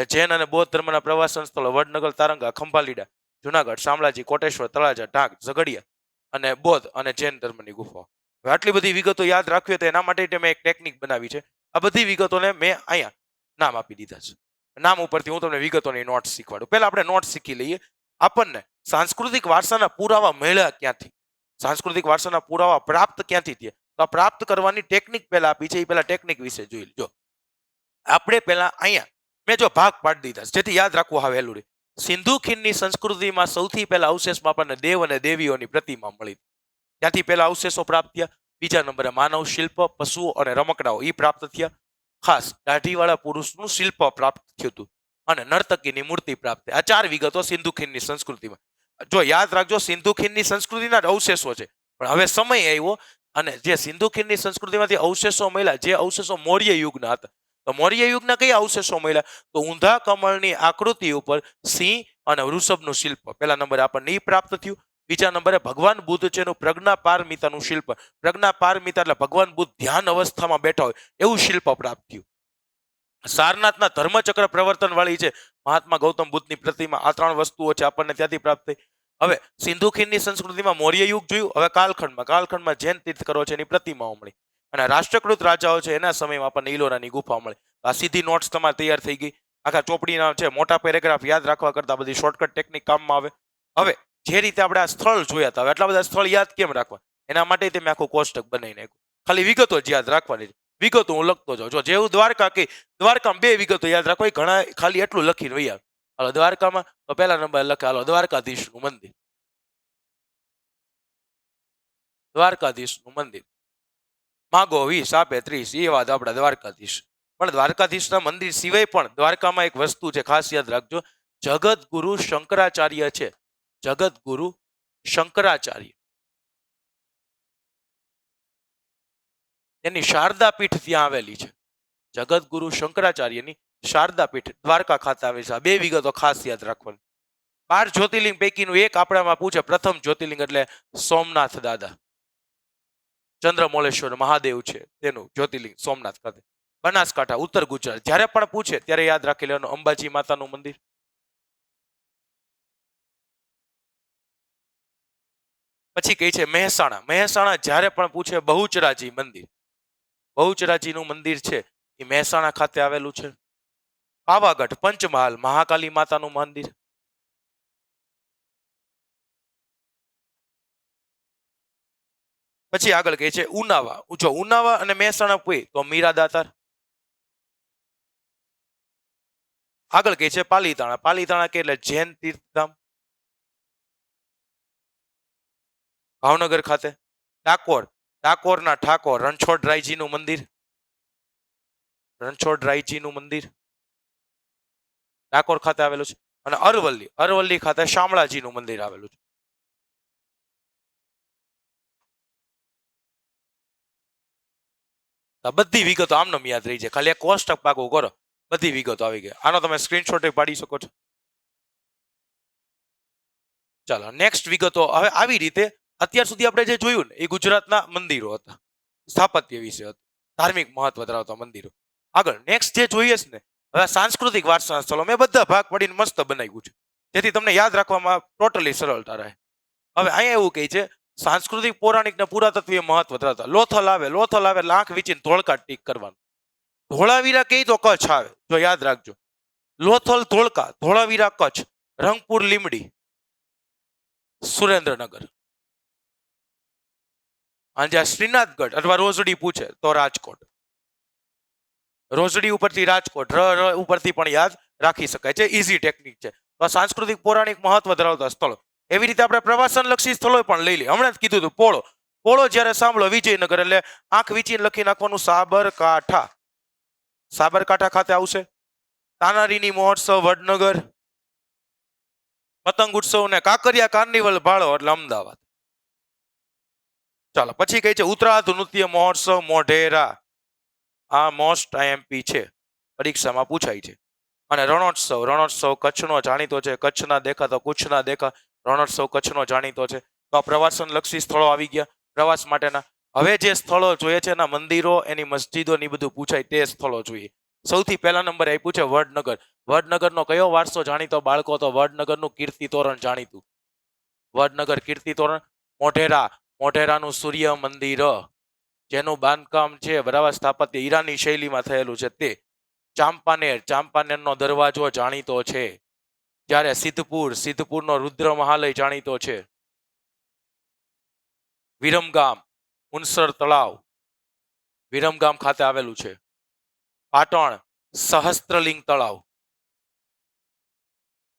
જૈન અને બૌદ્ધ ધર્મના પ્રવાસન સ્થળો વડનગર, તારંગા, ખંભાલીડા, જુનાગઢ, શામળાજી, કોટેશ્વર, તળાજા, ઢાક, ઝઘડિયા અને બૌદ્ધ અને જૈન ધર્મની ગુફાઓ. હવે આટલી બધી વિગતો યાદ રાખવી તો એના માટે મેં એક ટેકનિક બનાવી છે. આ બધી વિગતોને મેં અહીંયા નામ આપી દીધા છે. નામ ઉપરથી હું તમને વિગતોની નોટ્સ શીખવાડું. પહેલા આપણે નોટ્સ શીખી લઈએ. આપણને સાંસ્કૃતિક વારસાના પુરાવા મળ્યા ક્યાંથી, સાંસ્કૃતિક વારસાના પુરાવા પ્રાપ્ત ક્યાંથી થયા, તો આ પ્રાપ્ત કરવાની ટેકનિક પહેલા આપી છે. એ પહેલા ટેકનિક વિશે જોઈ લેજો. આપણે પહેલા અહીંયા મેં જો ભાગ પાડી દીધા જેથી યાદ રાખવું હવે વહેલું રહે. સિંધુ ખીણની સંસ્કૃતિમાં સૌથી પહેલા અવશેષમાં આપણને દેવ અને દેવીઓની પ્રતિમા મળી. ત્યાંથી પહેલા અવશેષો પ્રાપ્ત થયા. બીજા નંબરે માનવ શિલ્પ, પશુઓ અને રમકડાઓ એ પ્રાપ્ત થયા. ખાસ દાઢીવાળા પુરુષનું શિલ્પ પ્રાપ્ત થયું હતું અને નર્તકીની મૂર્તિ પ્રાપ્ત થઈ. આ 4 વિગતો સિંધુ ખીણની સંસ્કૃતિમાં. જો યાદ રાખજો સિંધુ ખીણની સંસ્કૃતિના જ અવશેષો છે પણ હવે સમય આવ્યો અને જે સિંધુ ખીણની સંસ્કૃતિમાંથી અવશેષો મળ્યા, જે અવશેષો મૌર્ય યુગના હતા, તો મૌર્ય યુગના કયા અવશેષો મળ્યા? તો ઊંધા કમળની આકૃતિ ઉપર સિંહ અને વૃષભનું શિલ્પ પહેલા નંબરે આપણને પ્રાપ્ત થયું. બીજા નંબરે ભગવાન બુદ્ધ છે એનું પ્રજ્ઞા પારમિતાનું શિલ્પ. પ્રજ્ઞા પારમિતા એટલે ભગવાન બુદ્ધ ધ્યાન અવસ્થામાં બેઠા હોય એવું શિલ્પ પ્રાપ્ત થયું. સારનાથના ધર્મચક્ર પ્રવર્તન વાળી છે મહાત્મા ગૌતમ બુદ્ધની પ્રતિમા. આ 3 વસ્તુઓ છે આપણને ત્યાંથી પ્રાપ્ત થઈ. હવે સિંધુ ખીણની સંસ્કૃતિમાં મૌર્ય યુગ જોયું. હવે કાલખંડમાં જૈન તીર્થકરો છે એની પ્રતિમાઓ મળી અને રાષ્ટ્રકૃત રાજાઓ છે એના સમયમાં આપણને ઈલોરાની ગુફા મળી. આ સીધી નોટ્સ તમારે તૈયાર થઈ ગઈ. આખા ચોપડીના છે મોટા પેરેગ્રાફ યાદ રાખવા કરતા બધી શોર્ટકટ ટેકનિક કામમાં આવે. હવે જે રીતે આપણે આ સ્થળ જોયા હતા, હવે એટલા બધા સ્થળ યાદ કેમ રાખવા? એના માટે તમે આખું કોષ્ટક બનાવી નાખ્યું. ખાલી વિગતો જ યાદ રાખવાની છે. વિગતો હું લખતો જાઉં. જો જેવું દ્વારકા કે દ્વારકામાં 2 વિગતો યાદ રાખો, એ ઘણા ખાલી એટલું લખીને વહી આવે. હાલો દ્વારકામાં તો પહેલા નંબર લખે, હાલો દ્વારકાધીશનું મંદિર. દ્વારકાધીશનું મંદિર માગો 20 આપે 30, એ વાત આપણા દ્વારકાધીશ. પણ દ્વારકાધીશના મંદિર સિવાય પણ દ્વારકામાં એક વસ્તુ છે, ખાસ યાદ રાખજો. જગતગુરુ શંકરાચાર્ય છે. જગતગુરુ શંકરાચાર્ય એની શારદા પીઠ ત્યાં આવેલી છે. જગતગુરુ શંકરાચાર્યની શારદા પીઠ દ્વારકા ખાતે આવેલી છે. આ 2 વિગતો ખાસ યાદ રાખવાની. 12 જ્યોતિર્લિંગ પૈકીનું એક આપણામાં પૂછે. પ્રથમ જ્યોતિર્લિંગ એટલે સોમનાથ દાદા, ચંદ્રમૌલેશ્વર મહાદેવ છે તેનું જ્યોતિર્લિંગ સોમનાથ ખાતે. બનાસકાંઠા, ઉત્તર ગુજરાત. જ્યારે પણ પૂછે ત્યારે યાદ રાખી લેવાનું અંબાજી માતાનું મંદિર. પછી કહે છે મહેસાણા. મહેસાણા જ્યારે પણ પૂછે બહુચરાજી મંદિર. બહુચરાજીનું મંદિર છે એ મહેસાણા ખાતે આવેલું છે. પાવાગઢ, પંચમહાલ, મહાકાલી માતાનું મંદિર. પછી આગળ કહે છે ઉનાવા. જો ઉનાવા અને મહેસાણા પૂય તો મીરા દાતાર. આગળ કહે છે પાલીતાણા. પાલીતાણા કે એટલે જૈન તીર્થધામ ભાવનગર ખાતે. ડાકોર, ડાકોરના ઠાકોર રણછોડરાયજીનું મંદિર. રણછોડરાયજીનું મંદિર ડાકોર ખાતે આવેલું છે. અને અરવલ્લી, અરવલ્લી ખાતે શામળાજીનું મંદિર આવેલું છે. આ બધી વિગતો આમનામ યાદ રહી જાય, ખાલી એક કોષ્ટક પાકું કરો, બધી વિગતો આવી ગઈ. આનો તમે સ્ક્રીનશોટ પાડી શકો છો. ચાલો નેક્સ્ટ વિગતો. હવે આવી રીતે અત્યાર સુધી આપણે જે જોયું ને એ ગુજરાતના મંદિરો હતા, સ્થાપત્ય વિશે હતું, ધાર્મિક મહત્વ ધરાવતા મંદિરો. આગળ નેક્સ્ટ જે જોઈએ છે ને, હવે સાંસ્કૃતિક વારસાના સ્થળો મેં બધા ભાગ પડીને મસ્ત બનાવ્યું છે, જેથી તમને યાદ રાખવામાં ટોટલી સરળતા રહે. હવે અહીંયા એવું કહે છે સાંસ્કૃતિક પૌરાણિક ને પુરાતત્વીય મહત્વ ધરાવતા. લોથલ આવે, લોથલ આવે એટલે આંખ વીચીને ધોળકા ટીક કરવાનું. ધોળાવીરા કહી તો કચ્છ આવે, જો યાદ રાખજો. લોથલ ધોળકા, ધોળાવીરા કચ્છ, રંગપુર લીમડી સુરેન્દ્રનગર. અને જ્યાં શ્રીનાથગઢ અથવા રોજડી પૂછે તો રાજકોટ. રોજડી ઉપરથી રાજકોટ, ર ઉપરથી પણ યાદ રાખી શકાય છે, ઇઝી ટેકનિક છે. તો સાંસ્કૃતિક પૌરાણિક મહત્વ ધરાવતા સ્થળો. એવી રીતે આપણે પ્રવાસન લક્ષી સ્થળો પણ લઈ લઈએ. હમણાં જ કીધું હતું પોળો. પોળો જ્યારે સાંભળો વિજયનગર એટલે આંખ વીચીને લખી નાખવાનું સાબરકાંઠા. સાબરકાંઠા ખાતે આવશે. તાનારીની મહોત્સવ વડનગર. પતંગ ઉત્સવ ને કાંકરિયા કાર્નિવલ ભાળો એટલે અમદાવાદ. ચાલો પછી કઈ છે ઉત્તરાર્ધ નૃત્ય મહોત્સવ મોઢેરા. આ મોસ્ટ આઈએમપી છે, પરીક્ષામાં પૂછાય છે. અને રણોત્સવ, રણોત્સવ કચ્છનો જાણીતો છે. કચ્છના દેખા તો કુછના દેખા. રણોત્સવ કચ્છનો જાણીતો છે. તો આ પ્રવાસન લક્ષી સ્થળો આવી ગયા પ્રવાસ માટેના. હવે જે સ્થળો જોઈએ છે એના મંદિરો, એની મસ્જિદો ની બધું પૂછાય તે સ્થળો જોઈએ. સૌથી પહેલા નંબરે આપ્યું છે વડનગર. વડનગરનો કયો વારસો જાણીતો બાળકો? તો વડનગરનું કીર્તિ તોરણ જાણીતું. વડનગર કીર્તિ તોરણ. મોઢેરા, મોઢેરાનું સૂર્ય મંદિર, જેનું બાંધકામ છે બરાબર સ્થાપત્ય ઈરાની શૈલીમાં થયેલું છે તે. ચાંપાનેર, ચાંપાનેરનો દરવાજો જાણીતો છે. જ્યારે સિદ્ધપુર, સિદ્ધપુરનો રુદ્ર મહાલય જાણીતો છે. વિરમગામ, હુનસર તળાવ વિરમગામ ખાતે આવેલું છે. પાટણ, સહસ્ત્રલિંગ તળાવ.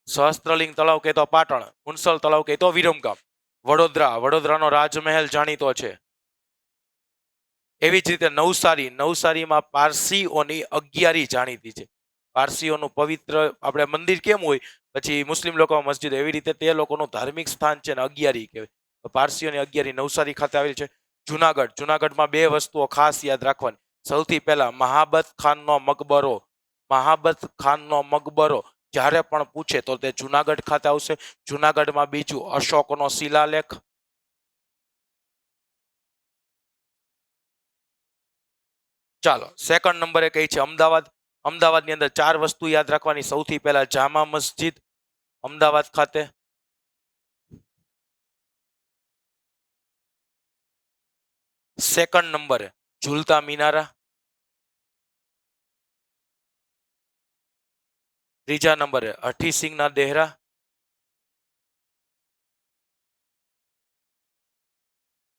સહસ્ત્રલિંગ તળાવ કહેતો પાટણ, હુનસર તળાવ કહેતો વિરમગામ. વડોદરા, વડોદરાનો રાજમહેલ જાણીતો છે. એવી જ રીતે નવસારી, નવસારીમાં પારસીઓની અગિયારી જાણીતી છે. પારસીઓનું પવિત્ર આપણે મંદિર કેમ હોય, પછી મુસ્લિમ લોકો મસ્જિદ, એવી રીતે તે લોકોનું ધાર્મિક સ્થાન છે ને અગિયારી કહેવાય. પારસીઓની અગિયારી નવસારી ખાતે આવેલી છે. જુનાગઢ, જુનાગઢમાં 2 વસ્તુઓ ખાસ યાદ રાખવાની. સૌથી પહેલા મહાબત ખાનનો મકબરો. મહાબત ખાનનો મકબરો જ્યારે પણ પૂછે તો તે જુનાગઢ ખાતે આવશે. જુનાગઢમાં બીજું અશોકનો શિલાલેખ. ચાલો સેકન્ડ નંબરે કઈ છે અમદાવાદ. અમદાવાદની અંદર 4 વસ્તુ યાદ રાખવાની. સૌથી પહેલા જામા મસ્જિદ અમદાવાદ ખાતે. સેકન્ડ નંબરે ઝુલતા મિનારા. ત્રીજા નંબરે હઠીસિંહના દેહરા,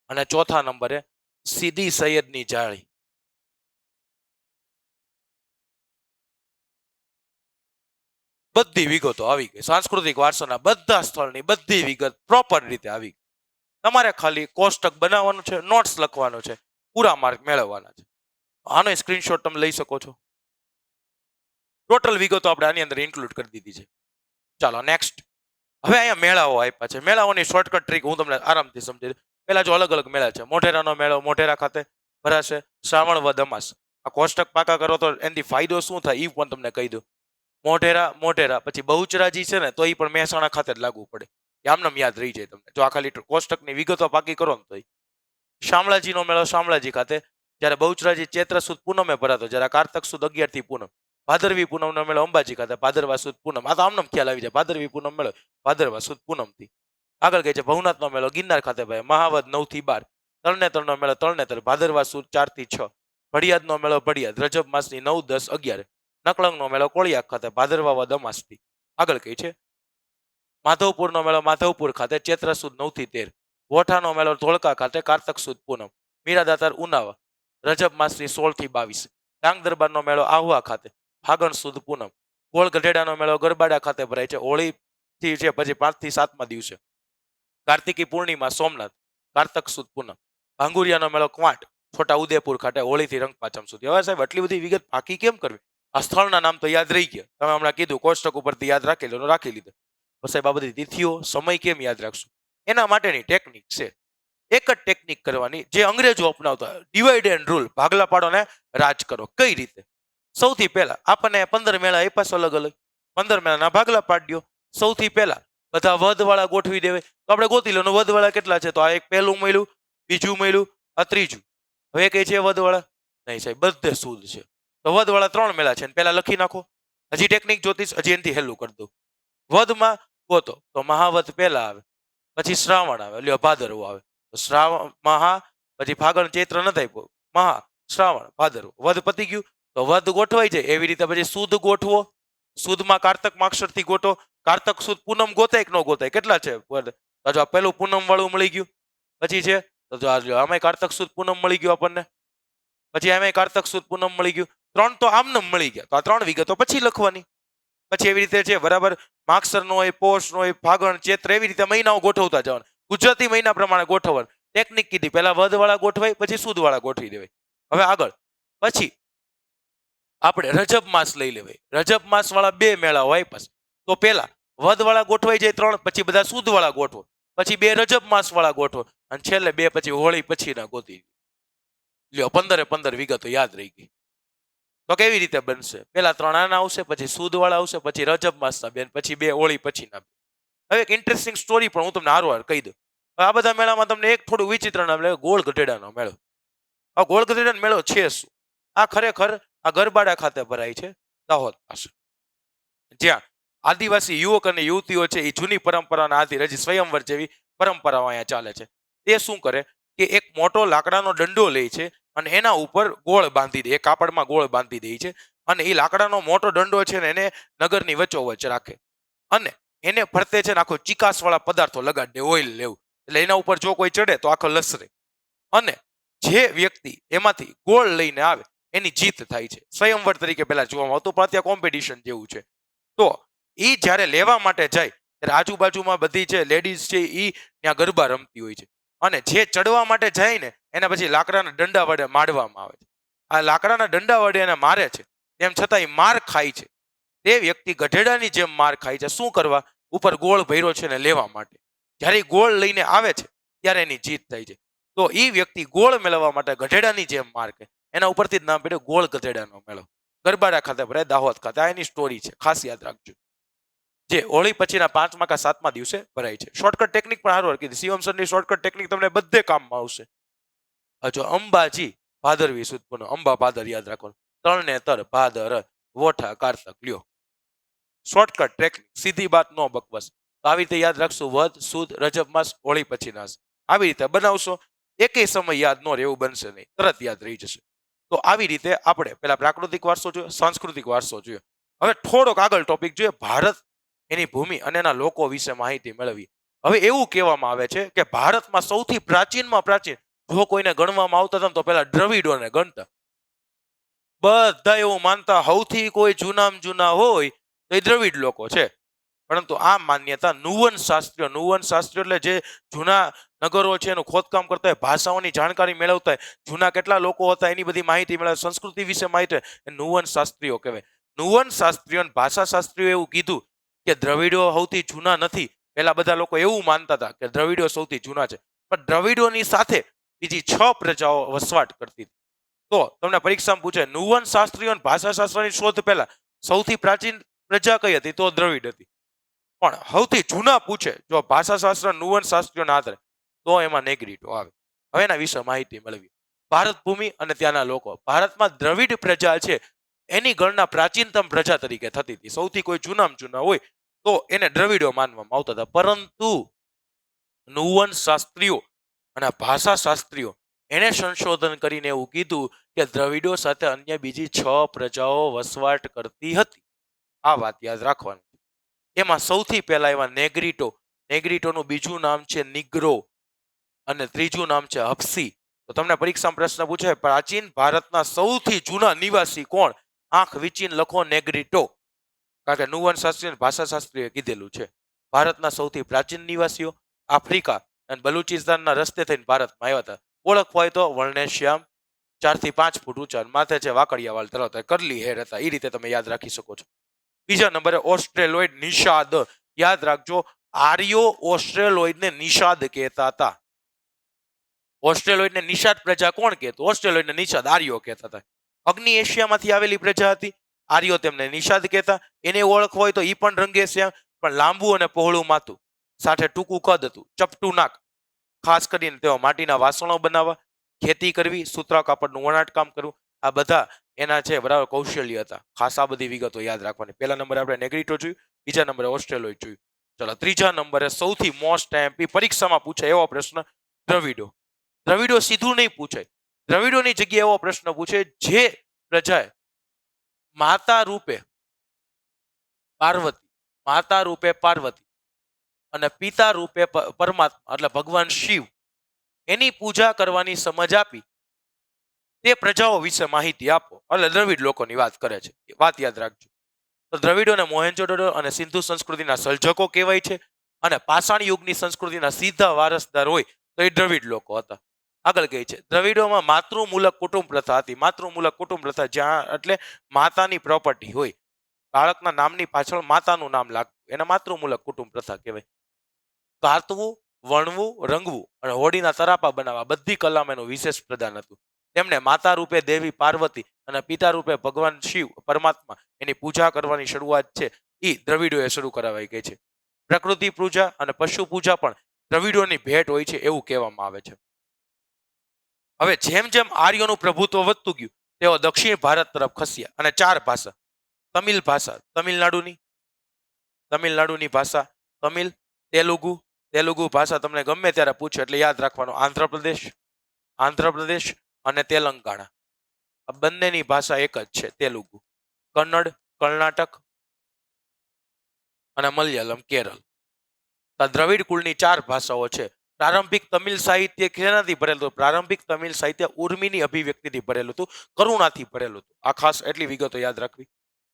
અને ચોથા નંબરે સીદી સૈયદની જાળી. બધી વિગતો આવી ગઈ. સાંસ્કૃતિક વારસાના બધા સ્થળની બધી વિગત પ્રોપર રીતે આવી ગઈ. તમારે ખાલી કોષ્ટક બનાવવાનું છે, નોટ્સ લખવાનો છે, પૂરા માર્ક મેળવવાના છે. આનો સ્ક્રીનશોટ તમે લઈ શકો છો. ટોટલ વિગતો આપણે આની અંદર ઇન્ક્લુડ કરી દીધી છે. ચાલો નેક્સ્ટ. હવે અહીંયા મેળાઓ આપ્યા છે. મેળાઓની શોર્ટકટ ટ્રીક હું તમને આરામથી સમજી દઉં. પહેલા જો અલગ અલગ મેળા છે. મોઢેરાનો મેળો મોઢેરા ખાતે ભરાશે. શ્રાવણ વદ અમાસ. આ કોષ્ટક પાકા કરો તો એનાથી ફાયદો શું થાય એ પણ તમને કહી દઉં. મોઢેરા પછી બહુચરાજી છે ને તો એ પણ મહેસાણા ખાતે જ લાગુ પડે. આમનામ યાદ રહી જાય તમને જો આ ખાલી કોષ્ટકની વિગતો પાકી કરો ને તો. શામળાજીનો મેળો શામળાજી ખાતે, જ્યારે બહુચરાજી ચૈત્ર સુદ પૂનમે ભરાતો, જ્યારે કારતક સુદ 11 થી પૂનમ. ભાદરવી પૂનમનો મેળો અંબાજી ખાતે, ભાદરવા સુદ પૂનમ. આ તો આમનામ ખ્યાલ આવી જાય. ભાદરવી પૂનમ મેળો ભાદરવા સુદ પૂનમથી. આગળ કહે છે ભવનાથનો મેળો ગિરનાર ખાતે ભાઈ મહાવદ 9 થી 12. તરણેતરનો મેળો તરણેતર ભાદરવા સુદ 4 થી 6. ભડિયાદનો મેળો ભડિયાદ રજબ માસની 9, 10, 11. નકળંગનો મેળો કોળિયાક ખાતે ભાદરવા વદ અમાસથી. આગળ કહે છે માધવપુરનો મેળો માધવપુર ખાતે ચૈત્ર સુદ 9 થી 13. વોઠાનો મેળો ધોળકા ખાતે કારતક સુદ પૂનમ. મીરાદાતાર ઉનાવા રજબ માસની 16 થી 22. ડાંગ દરબારનો મેળો આહવા ખાતે ફાગણ સુદ પૂનમ. ગોળ ગઢેડાનો મેળો ગરબાડા ખાતે ભરાય છે હોળીથી છે પછી 5 થી 7મા દિવસે. કાર્તિકી પૂર્ણિમા સોમનાથ કારતક સુદ પૂનમ. ભાંગુરિયાનો મેળો ક્વાંટ છોટા ઉદેપુર ખાતે હોળીથી રંગપાચમ સુધી. હવે સાહેબ આટલી બધી વિગત પાકી કેમ કરવી? આ સ્થળના નામ તો યાદ રહી ગયા. તમે હમણાં કીધું કોષ્ટક ઉપરથી યાદ રાખી લો, રાખી લીધું. સાહેબ આ બધી તિથિઓ સમય કેમ યાદ રાખશું? એના માટેની ટેકનિક છે. એક જ ટેકનિક કરવાની જે અંગ્રેજો અપનાવતા, ડિવાઈડ એન્ડ રૂલ, ભાગલા પાડો ને રાજ કરો. કઈ રીતે? સૌથી પહેલા આપણને 15 મેળા આપ્યા છે અલગ અલગ. 15 મેળાના ભાગલા પાડ્યો. સૌથી પહેલા બધા વધવાળા ગોઠવી દેવે. તો આપણે ગોતી લો વધવાળા કેટલા છે. તો આ એક પહેલું મળ્યું, બીજું મળ્યું, આ ત્રીજું. હવે કઈ છે વધવાળા? નહીં સાહેબ, બધે શુદ્ધ છે. તો વધવાળા 3 મેળા છે. પહેલા લખી નાખો. હજી ટેકનિક જોતીશ, હજી એનથી હેલું કરી દઉં. વધમાં ગોતો તો મહાવદ પહેલા આવે, પછી શ્રાવણ આવે, લ્યો ભાદરવો આવે. શ્રાવણ મહા, પછી ફાગણ ચૈત્ર નથી આપ્યો, મહા શ્રાવણ ભાદરવો. વધ પતી ગયું તો વધ ગોઠવાઈ જાય. એવી રીતે પછી સુદ ગોઠવો. સુદમાં કારતક માક્ષરથી ગોઠવો. કારતક સુદ પૂનમ ગોતાય કે ન ગોતાય? કેટલા છે વધ? જો આ પેલું પૂનમ વાળું મળી ગયું. પછી છે તો આમાં કારતક સુદ પૂનમ મળી ગયું આપણને. પછી આમાં કારતક સુદ પૂનમ મળી ગયું. 3 તો આમનામ મળી ગયા. તો આ 3 વિગતો પછી લખવાની. પછી એવી રીતે છે બરાબર. માગસરનો હોય, પોષનો હોય, ફાગણ ચૈત્ર, એવી રીતે મહિનાઓ ગોઠવતા જવાના. ગુજરાતી મહિના પ્રમાણે ગોઠવવાનું. ટેકનિક કીધી, પહેલા વધવાળા ગોઠવાય, પછી સુદવાળા ગોઠવી દેવાય. હવે આગળ પછી આપણે રજબ માસ લઈ લેવાય. રજબ માસ વાળા 2 મેળા હોય. પછી તો પહેલા વધવાળા ગોઠવાઈ જાય 3, પછી બધા સુદવાળા ગોઠવો, પછી 2 રજબ માસ વાળા ગોઠવો, અને છેલ્લે 2 પછી હોળી પછી ના ગોતી લ્યો. 15 વિગતો યાદ રહી ગઈ. તો કેવી રીતે બનશે? પહેલા 3 આના આવશે, પછી સુદવાળા આવશે, પછી રજબ માસના 2, પછી 2 હોળી પછીના 2. હવે એક ઇન્ટરેસ્ટિંગ સ્ટોરી પણ હું તમને હારવાર કહી દઉં. આ બધા મેળામાં તમને એક થોડું વિચિત્ર નામ લે, ગોળ ગઢેડાનો મેળો. આ ગોળ ગઢેડાનો મેળો છે શું? આ ખરેખર આ ગરબાડા ખાતે ભરાય છે, દાહોદ પાસે. જ્યાં આદિવાસી યુવક અને યુવતીઓ છે એ જૂની પરંપરાના આધારે હજી સ્વયંવર જેવી પરંપરાઓ અહીંયા ચાલે છે. તે શું કરે કે એક મોટો લાકડાનો દંડો લે છે અને એના ઉપર ગોળ બાંધી દે, એ કાપડમાં ગોળ બાંધી દે છે. અને એ લાકડાનો મોટો દંડો છે ને એને નગરની વચ્ચોવચ્ચ રાખે, અને એને ફરતે છે ને આખો ચિકાસવાળા પદાર્થો લગાડી દે, ઓઇલ લેવું. એટલે એના ઉપર જો કોઈ ચડે તો આખો લસરે, અને જે વ્યક્તિ એમાંથી ગોળ લઈને આવે એની જીત થાય છે. સ્વયંવર તરીકે પહેલા જોવામાં આવતું, પણ ત્યાં કોમ્પિટિશન જેવું છે. તો એ જ્યારે લેવા માટે જાય ત્યારે આજુબાજુમાં બધી છે લેડીઝ છે એ ત્યાં ગરબા રમતી હોય છે. અને જે ચડવા માટે જાય ને એને પછી લાકડાના દંડા વડે મારવામાં આવે છે. આ લાકડાના દંડા વડે એને મારે છે, તેમ છતાં એ માર ખાય છે. તે વ્યક્તિ ગઢેડાની જેમ માર ખાય છે. શું કરવા? ઉપર ગોળ ભર્યો છે ને લેવા માટે. જ્યારે ગોળ લઈને આવે છે ત્યારે એની જીત થાય છે. તો એ વ્યક્તિ ગોળ મેળવવા માટે ગઢેડાની જેમ માર ખાય. એના ઉપરથી જ નામ પડ્યું ગોળ ગધેડાનો મેળો. ગરબાડા ખાતે ભરાય, દાહોદ ખાતે. આ એની સ્ટોરી છે, ખાસ યાદ રાખજો. જે હોળી પછીના 5મા કે 7મા દિવસે ભરાય છે. શોર્ટકટ ટેકનિક પણ હારવાર કીધી. શિવમ સરની શોર્ટકટ ટેકનિક તમને બધે કામમાં આવશે. જો અંબાજી ભાદરવી સુદ પૂનમ, અંબા ભાદર યાદ રાખવાનું. તરણેતર ભાદર વોઠા કારતક, લ્યો શોર્ટકટ ટેકનિક, સીધી વાત નો બકવાસ. તો આવી રીતે યાદ રાખશું. વધ સુદ રજબ માસ હોળી પછીના. આવી રીતે બનાવશો, એકેય સમય યાદ ન રહે એવું બનશે નહીં, તરત યાદ રહી જશે. તો આવી રીતે આપણે પેલા પ્રાકૃતિક વારસો જોયો, સાંસ્કૃતિક વારસો જોયો. હવે થોડોક આગળ ટોપિક જોઈએ, ભારત, એની ભૂમિ અને એના લોકો વિશે માહિતી મેળવી. હવે એવું કહેવામાં આવે છે કે ભારતમાં સૌથી પ્રાચીનમાં પ્રાચીન જો કોઈને ગણવામાં આવતા હતા ને તો પેલા દ્રવિડોને ગણતા. બધા એવું માનતા સૌથી કોઈ જૂનામાં જૂના હોય તો એ દ્રવિડ લોકો છે. પરંતુ આ માન્યતા નુવન શાસ્ત્રીઓ એટલે જે જૂના નગરો છે એનું ખોદકામ કરતા હોય, ભાષાઓની જાણકારી મેળવતા હોય, જૂના કેટલા લોકો હતા એની બધી માહિતી મેળવે, સંસ્કૃતિ વિશે માહિતી, એ નુવન શાસ્ત્રીઓ કહેવાય. નુવન શાસ્ત્રીઓ અને ભાષા શાસ્ત્રીઓ એવું કીધું કે દ્રવિડો સૌથી જૂના નથી. પેલા બધા લોકો એવું માનતા હતા કે દ્રવિડો સૌથી જૂના છે, પણ દ્રવિડોની સાથે બીજી 6 પ્રજાઓ વસવાટ કરતી હતી. તો તમને પરીક્ષામાં પૂછે નુવન શાસ્ત્રીઓ અને ભાષા શાસ્ત્રની શોધ પહેલા સૌથી પ્રાચીન પ્રજા કઈ હતી? તો દ્રવિડ હતી. પણ સૌથી જૂના પૂછે જો ભાષાશાસ્ત્ર નુવન શાસ્ત્રીઓના આધારે તો એમાં નેગ્રીટો આવે. હવે એના વિશે માહિતી મેળવી. ભારત ભૂમિ અને ત્યાંના લોકો. ભારતમાં દ્રવિડ પ્રજા છે એની ગણના પ્રાચીનતમ પ્રજા તરીકે થતી હતી. સૌથી કોઈ જૂનામાં જૂના હોય તો એને દ્રવિડો માનવામાં આવતા હતા. પરંતુ નુવન શાસ્ત્રીઓ અને ભાષા શાસ્ત્રીઓ એને સંશોધન કરીને એવું કીધું કે દ્રવિડો સાથે અન્ય બીજી 6 પ્રજાઓ વસવાટ કરતી હતી. આ વાત યાદ રાખવાની. એમાં સૌથી પહેલા એવા નેગ્રીટોનું બીજું નામ છે નિગ્રો અને ત્રીજું નામ છે હપ્સી. તો તમને પરીક્ષામાં પ્રશ્ન પૂછે પ્રાચીન ભારતના સૌથી જૂના નિવાસી કોણ? આંખ વીચીને લખો નેગ્રીટો. કારણ કે નુવન શાસ્ત્રી અને ભાષા શાસ્ત્રીએ કીધેલું છે. ભારતના સૌથી પ્રાચીન નિવાસીઓ આફ્રિકા અને બલુચિસ્તાનના રસ્તે થઈને ભારતમાં આવ્યા હતા. ઓળખ હોય તો વર્ણેશ્યામ, 4 થી 5 ફૂટ ઊંચા, માથે છે વાકડિયા વાળ ધરાવતા, કરલી હેર હતા. એ રીતે તમે યાદ રાખી શકો છો. બીજા નંબરે ઓસ્ટ્રેલોઇડ નિષાદ. યાદ રાખજો, આર્યો ઓસ્ટ્રેલોઇડને નિષાદ કહેતા હતા. ઓસ્ટ્રેલોઇડને નિષાદ પ્રજા કોણ કહેતું? ઓસ્ટ્રેલોઇડને નિષાદ આર્યો કહેતા હતા. અગ્નિ એશિયામાંથી આવેલી પ્રજા હતી. આર્યો તેમને નિષાદ કહેતા. એને ઓળખ હોય તો ઈ પણ રંગેશ્યામ, પણ લાંબુ અને પહોળું માથું, સાથે ટૂંકું કદ હતું, ચપટું નાક. ખાસ કરીને તેઓ માટીના વાસણો બનાવવા, ખેતી કરવી, સૂતરા કાપડનું વણાટકામ કરવું, આ બધા એના છે બરાબર કૌશલ્ય હતા. ખાસ આ બધી વિગતો યાદ રાખવાની. પહેલા નંબરે આપણે નેગ્રીટો જોયું, બીજા નંબરે ઓસ્ટ્રેલોઇડ જોયું. ચલો ત્રીજા નંબરે સૌથી મોસ્ટ એમપી પરીક્ષામાં પૂછાય એવો પ્રશ્ન, દ્રવિડો. દ્રવિડો સીધું નહીં પૂછાય. દ્રવિડોની જગ્યાએ એવો પ્રશ્ન પૂછે જે પ્રજાએ માતા રૂપે પાર્વતી અને પિતા રૂપે પરમાત્મા એટલે ભગવાન શિવ એની પૂજા કરવાની સમજ આપી તે પ્રજાઓ વિશે માહિતી આપો. એટલે દ્રવિડ લોકોની વાત કરે છે. વાત યાદ રાખજો. તો દ્રવિડોને મોહેન્જોદડો અને સિંધુ સંસ્કૃતિના સર્જકો કહેવાય છે અને પાષાણ યુગની સંસ્કૃતિના સીધા વારસદાર હોય તો એ દ્રવિડ લોકો હતા. આગળ કહે છે દ્રવિડોમાં માતૃમૂલક કુટુંબ પ્રથા હતી. માતૃમૂલક કુટુંબ પ્રથા જ્યાં એટલે માતાની પ્રોપર્ટી હોય, બાળકના નામની પાછળ માતાનું નામ લાગતું, એને માતૃમૂલક કુટુંબ પ્રથા કહેવાય. કાતવું, વણવું, રંગવું અને હોડીના તરાપા બનાવવા બધી કલામાં એનું વિશેષ પ્રદાન હતું. તેમને માતા રૂપે દેવી પાર્વતી અને પિતા રૂપે ભગવાન શિવ પરમાત્મા એની પૂજા કરવાની શરૂઆત છે એ દ્રવિડોએ શરૂ કરાવાઈ ગઈ છે. પ્રકૃતિ પૂજા અને પશુ પૂજા પણ દ્રવિડોની ભેટ હોય છે એવું કહેવામાં આવે છે. હવે જેમ જેમ આર્યોનું પ્રભુત્વ વધતું ગયું તેઓ દક્ષિણ ભારત તરફ ખસ્યા અને 4 ભાષા, તમિલ ભાષા તમિલનાડુની ભાષા તમિલ, તેલુગુ ભાષા તમને ગમે ત્યારે પૂછે એટલે યાદ રાખવાનું, આંધ્રપ્રદેશ અને તેલંગાણા આ બંનેની ભાષા એક જ છે તેલુગુ. કન્નડ કર્ણાટક અને મલયાલમ કેરળ. દ્રવિડ કુળની 4 ભાષાઓ છે. પ્રારંભિક તમિલ સાહિત્ય શેનાથી ભરેલું હતું? પ્રારંભિક તમિલ સાહિત્ય ઉર્મિની અભિવ્યક્તિથી ભરેલું હતું, કરુણાથી ભરેલું હતું. આ ખાસ એટલી વિગતો યાદ રાખવી.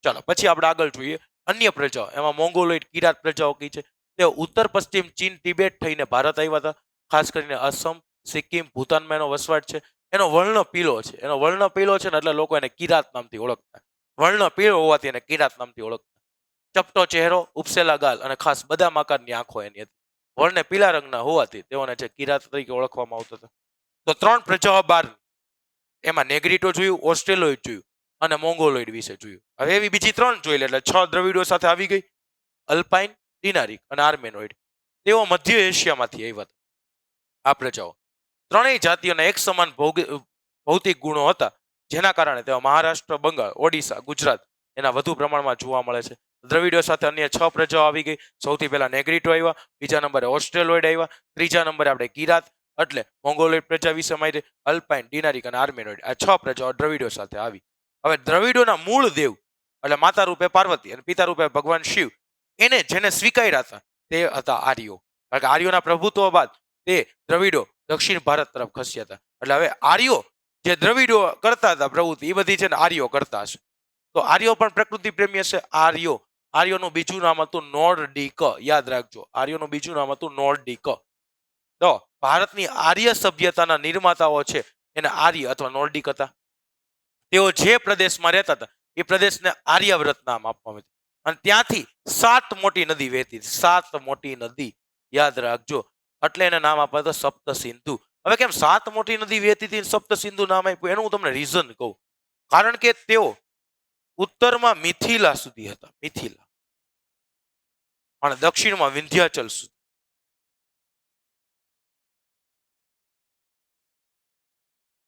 ચાલો પછી આપણે આગળ જોઈએ અન્ય પ્રજાઓ. એમાં મોંગોલોઇડ કિરાત પ્રજાઓ કઈ છે? તેઓ ઉત્તર પશ્ચિમ ચીન તિબેટ થઈને ભારત આવ્યા હતા. ખાસ કરીને અસમ, સિક્કિમ, ભૂતાનમાં એનો વસવાટ છે. એનો વર્ણ પીળો છે. ને એટલે લોકો એને કિરાત નામથી ઓળખતા. વર્ણ પીળો હોવાથી એને કિરાત નામથી ઓળખતા. ચપટો ચહેરો, ઉપસેલા ગાલ અને ખાસ બદામ આકારની આંખો એની હતી. વર્ણને પીળા રંગના હોવાથી તેઓને જે કિરાત તરીકે ઓળખવામાં આવતા હતા. તો 3 પ્રજાઓ બાર, એમાં નેગ્રીટો જોયું, ઓસ્ટ્રેલોઇડ જોયું અને મોંગોલોઇડ વિશે જોયું. હવે એવી બીજી 3 જોઈ લે એટલે 6 દ્રવિડો સાથે આવી ગઈ. અલ્પાઇન, ડિનારિક અને આર્મેનોઇડ. તેઓ મધ્ય એશિયામાંથી આવ્યા હતા. આ પ્રજાઓ ત્રણેય જાતિઓના એક સમાન ભૌતિક ગુણો હતા જેના કારણે તેઓ મહારાષ્ટ્ર, બંગાળ, ઓડિશા, ગુજરાત એના વધુ પ્રમાણમાં જોવા મળે છે. દ્રવિડો સાથે અન્ય 6 પ્રજાઓ આવી ગઈ. સૌથી પહેલા નેગ્રીટો આવ્યા, બીજા નંબરે ઓસ્ટ્રેલોઇડ આવ્યા, ત્રીજા નંબરે આપણે કિરાત એટલે મોંગોલોઇડ પ્રજા વિશે માહિતી, અલ્પાઇન, ડિનારિક અને આર્મેનોઇડ આ 6 પ્રજાઓ દ્રવિડો સાથે આવી. હવે દ્રવિડોના મૂળ દેવ એટલે માતા રૂપે પાર્વતી અને પિતા રૂપે ભગવાન શિવ, એને જેને સ્વીકાર્યા હતા તે હતા આર્યો. કારણ કે આર્યોના પ્રભુત્વ બાદ તે દ્રવિડો દક્ષિણ ભારત તરફ ખસ્યા હતા. એટલે હવે આર્યો જે દ્રવિડો કરતા હતા પ્રવૃત્તિ, એ બધી છે ને આર્યો કરતા હશે. તો આર્યો પણ પ્રકૃતિ પ્રેમી હશે. આર્યોનું બીજું નામ હતું નોર્ડિક. યાદ રાખજો, આર્યોનું બીજું નામ હતું નોર્ડિક. તો ભારતની આર્ય સભ્યતાના નિર્માતાઓ છે એને આર્ય અથવા નોર્ડિક હતા. તેઓ જે પ્રદેશમાં રહેતા હતા એ પ્રદેશને આર્યાવ્રત નામ આપવામાં આવ્યું. અને ત્યાંથી 7 મોટી નદી વહેતી, 7 મોટી નદી યાદ રાખજો. એટલે એને નામ આપ્યું હતું સપ્ત સિંધુ. હવે કેમ 7 મોટી નદી વહેતી હતી સપ્ત સિંધુ નામ આપ્યું, એનું હું તમને રીઝન કહું. કારણ કે તેઓ ઉત્તરમાં મિથિલા સુધી હતા, મિથિલા, અને દક્ષિણમાં વિંધ્યાચલ સુધી.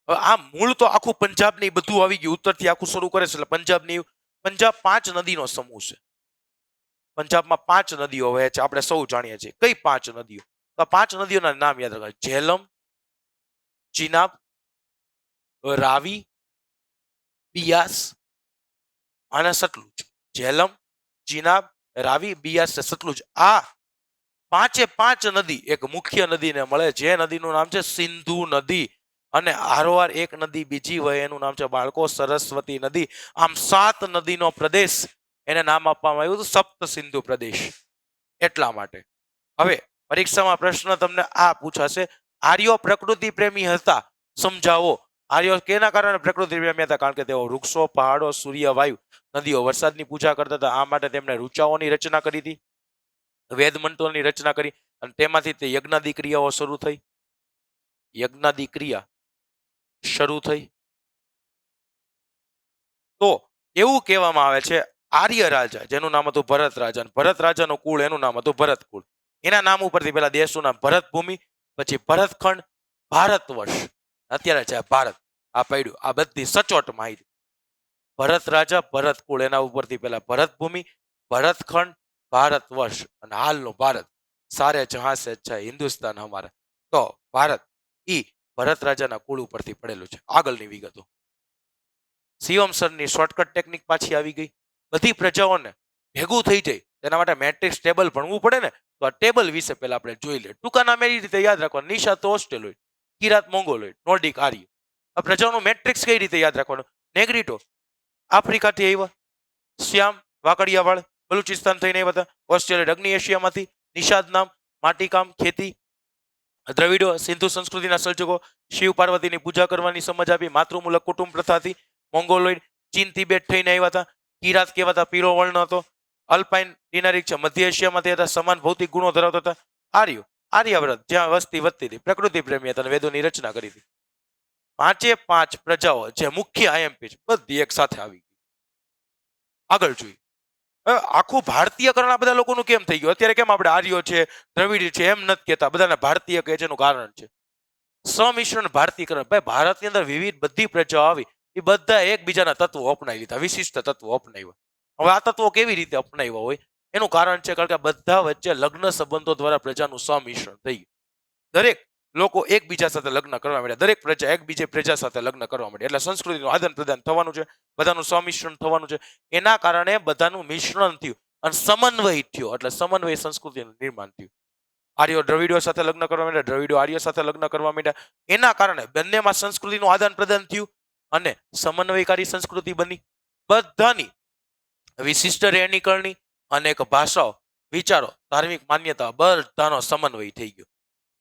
હવે આ મૂળ તો આખું પંજાબ ને બધું આવી ગયું, ઉત્તરથી આખું શરૂ કરે છે. એટલે પંજાબ 5 નદીનો સમૂહ છે. પંજાબમાં 5 નદીઓ વહે છે, આપણે સૌ જાણીએ છીએ. કઈ 5 નદીઓ? તો 5 નદીઓના નામ યાદ રાખો: ઝેલમ, ચિનાબ, રાવી, બિયાસ અને સતલુજ. ઝેલમ, ચિનાબ, રાવી, બિયાસ, સતલુજ. આ 5 નદી એક મુખ્ય નદીને મળે, જે નદીનું નામ છે સિંધુ નદી. અને હારોહાર એક નદી બીજી વહે, એનું નામ છે બાળકો સરસ્વતી નદી. આમ 7 નદીનો પ્રદેશ એને નામ આપવામાં આવ્યું હતું સપ્ત સિંધુ પ્રદેશ. એટલા માટે હવે પરીક્ષામાં પ્રશ્ન તમને આ પૂછાશે: આર્યો પ્રકૃતિ પ્રેમી હતા, સમજાવો. આર્યો કેના કારણે પ્રકૃતિ પ્રેમી હતા? કારણ કે તેઓ વૃક્ષો, પહાડો, સૂર્ય, વાયુ, નદીઓ, વરસાદની પૂજા કરતા હતા. આ માટે તેમણે ઋચાઓની રચના કરી હતી, વેદ મંત્રોની રચના કરી, અને તેમાંથી તે યજ્ઞાદિ ક્રિયાઓ શરૂ થઈ. યજ્ઞાદિ ક્રિયા શરૂ થઈ. તો એવું કહેવામાં આવે છે આર્ય રાજા, જેનું નામ હતું ભરત રાજા, ભરત રાજાનું કુળ, એનું નામ હતું ભરત કુળ. એના નામ ઉપરથી પેલા દેશનું નામ ભરત ભૂમિ, પછી ભરતખંડ, ભારત વર્ષ, અત્યારે છે ભારત. આ પડ્યું, આ બધી સચોટ માહિતી. ભરત રાજા, ભરત કુળ, એના ઉપરથી પેલા ભરત ભૂમિ, ભરતખંડ, ભારત વર્ષ, અને હાલનું ભારત. સારે જહાં સે અચ્છા હિન્દુસ્તાન હમારા. તો ભારત ઈ ભરત રાજાના કુળ ઉપરથી પડેલું છે. આગળની વિગતો: શિવમ સરની શોર્ટકટ ટેકનિક પાછી આવી ગઈ. બધી પ્રજાઓને ભેગું થઈ જાય તેના માટે મેટ્રિક્સ ટેબલ ભણવું પડે ને, તો આ ટેબલ વિશે પહેલા આપણે જોઈ લઈએ. ટૂંકા નામ એવી રીતે યાદ રાખવાનું: નિષાદ તો ઓસ્ટ્રેલોઇડ, કિરાત મોંગોલોઇડ, નોર્ડિક આર્ય. આ પ્રજાઓનું મેટ્રિક્સ કઈ રીતે યાદ રાખવાનું? નેગ્રીટો આફ્રિકાથી આવ્યા, શ્યામ વાકડિયાવાળ બલુચિસ્તાન થઈને આવ્યા હતા, ઓસ્ટ્રેલિયડ અગ્નિ એશિયામાંથી, નિષાદ નામ માટીકામ, ખેતી, દ્રવિડો સિંધુ સંસ્કૃતિના સર્જકો, શિવ પાર્વતીની પૂજા કરવાની સમજ આપી, માતૃમૂલક કુટુંબ પ્રથાથી, મોંગોલોઇડ ચીન તિબેટ થઈને આવ્યા હતા, કિરાત કહેવાતા પીળો વર્ણ હતો, અલ્પાઇન ડિનારિક છે મધ્ય એશિયામાંથી હતા, સમાન ભૌતિક ગુણો ધરાવતા હતા, આર્યાવ્રત જ્યાં વસ્તી વધતી હતી, પ્રકૃતિ પ્રેમી હતા અને વેદોની રચના કરી હતી. 5 પ્રજાઓ જે મુખ્ય આઈએમપી છે બધી એક સાથે આવી ગઈ. આગળ જોઈએ. આખું ભારતીયકરણ આ બધા લોકોનું કેમ થઈ ગયું? અત્યારે કેમ આપણે આર્યો છે, દ્રવિડ છે એમ નથી કહેતા, બધાને ભારતીય કહે છે. એનું કારણ છે સમિશ્રણ ભારતીયકરણ. ભાઈ, ભારતની અંદર વિવિધ બધી પ્રજાઓ આવી, એ બધા એકબીજાના તત્વો અપનાવી લીધા, વિશિષ્ટ તત્વો અપનાવ્યા. હવે આ તત્વો કેવી રીતે અપનાવ્યા હોય એનું કારણ છે કારણ કે બધા વચ્ચે લગ્ન સંબંધો દ્વારા પ્રજાનું સમિશ્રણ થઈ ગયું. દરેક લોકો એકબીજા સાથે લગ્ન કરવા માંડ્યા, દરેક પ્રજા એકબીજા પ્રજા સાથે લગ્ન કરવા માંડ્યા. એટલે સંસ્કૃતિનું આદાન પ્રદાન થવાનું છે, બધાનું સમિશ્રણ થવાનું છે. એના કારણે બધાનું મિશ્રણ થયું અને સમન્વય થયો, એટલે સમન્વય સંસ્કૃતિનું નિર્માણ થયું. આર્યો દ્રવિડો સાથે લગ્ન કરવા માંડ્યા, દ્રવિડો આર્યો સાથે લગ્ન કરવા માંડ્યા. એના કારણે બંનેમાં સંસ્કૃતિનું આદાન પ્રદાન થયું અને સમન્વયકારી સંસ્કૃતિ બની. બધાની વિશિષ્ટ રહેણીકરણી, અનેક ભાષાઓ, વિચારો, ધાર્મિક માન્યતા બધાનો સમન્વય થઈ ગયો.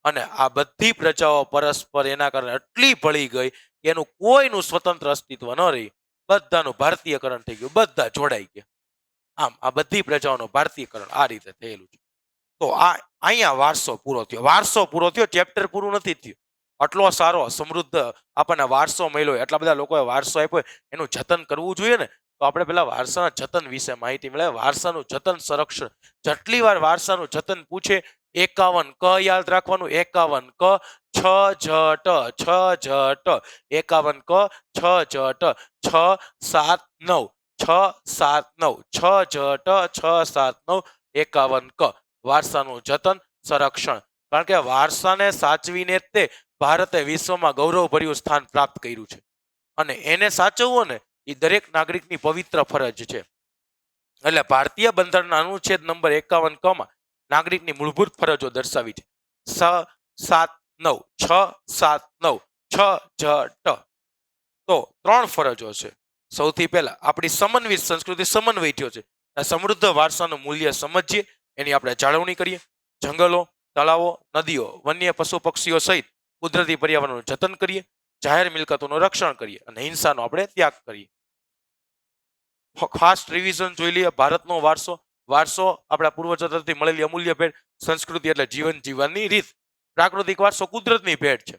અને આ બધી પ્રજાઓ પરસ્પર એના કારણે એટલી ભળી ગઈ કે એનું કોઈનું સ્વતંત્ર અસ્તિત્વ ન રહી. બધાનું ભારતીયકરણ થઈ ગયું, બધા જોડાઈ ગયા. આમ આ બધી પ્રજાઓનું ભારતીયકરણ આ રીતે થયેલું છે. તો આ અહીંયા વારસો પૂરો થયો. વારસો પૂરો થયો, ચેપ્ટર પૂરું નથી થયું. આટલો સારો સમૃદ્ધ આપણને વારસો મળ્યો, એટલા બધા લોકોએ વારસો આપ્યો, એનું જતન કરવું જોઈએ ને. તો આપણે પેલા વારસાના જતન વિશે માહિતી મળે. વારસાનું જતન, સંરક્ષણ. જેટલી વાર વારસાનું જતન પૂછે 51 ક યાદ રાખવાનું. 51 ક, 6 જ ટ, 6 જ ટ, 51 ક, 6 જ ટ, 6 7 9, 6 7 9, 6 જ ટ, 6 7 9, 51 ક. વારસાનું જતન, સંરક્ષણ. કારણ કે વારસાને સાચવીને તે ભારતે વિશ્વમાં ગૌરવભર્યું સ્થાન પ્રાપ્ત કર્યું છે. અને એને સાચવવો ને એ દરેક નાગરિકની પવિત્ર ફરજ છે. એટલે ભારતીય બંધારણના અનુચ્છેદ નંબર 51 માં નાગરિકની મૂળભૂત ફરજો દર્શાવી છે. 6, 7, 9 6, 7, 9 6 જ ટ. તો 3 ફરજો છે. સૌથી પહેલા આપણી સમન્વિત સંસ્કૃતિ સમન્વય થયો છે. આ સમૃદ્ધ વારસાનું મૂલ્ય સમજીએ, એની આપણે જાળવણી કરીએ. જંગલો, તળાવો, નદીઓ, વન્ય પશુ પક્ષીઓ સહિત કુદરતી પર્યાવરણનું જતન કરીએ. જાહેર મિલકતોનું રક્ષણ કરીએ અને હિંસાનો આપણે ત્યાગ કરીએ. ફાસ્ટ રિવિઝન જોઈ લઈએ. ભારતનો વારસો. વારસો આપણા પૂર્વજો તરફથી મળેલી અમૂલ્ય ભેટ. સંસ્કૃતિ એટલે જીવન જીવવાની રીત. પ્રાકૃતિક વારસો કુદરતની ભેટ છે.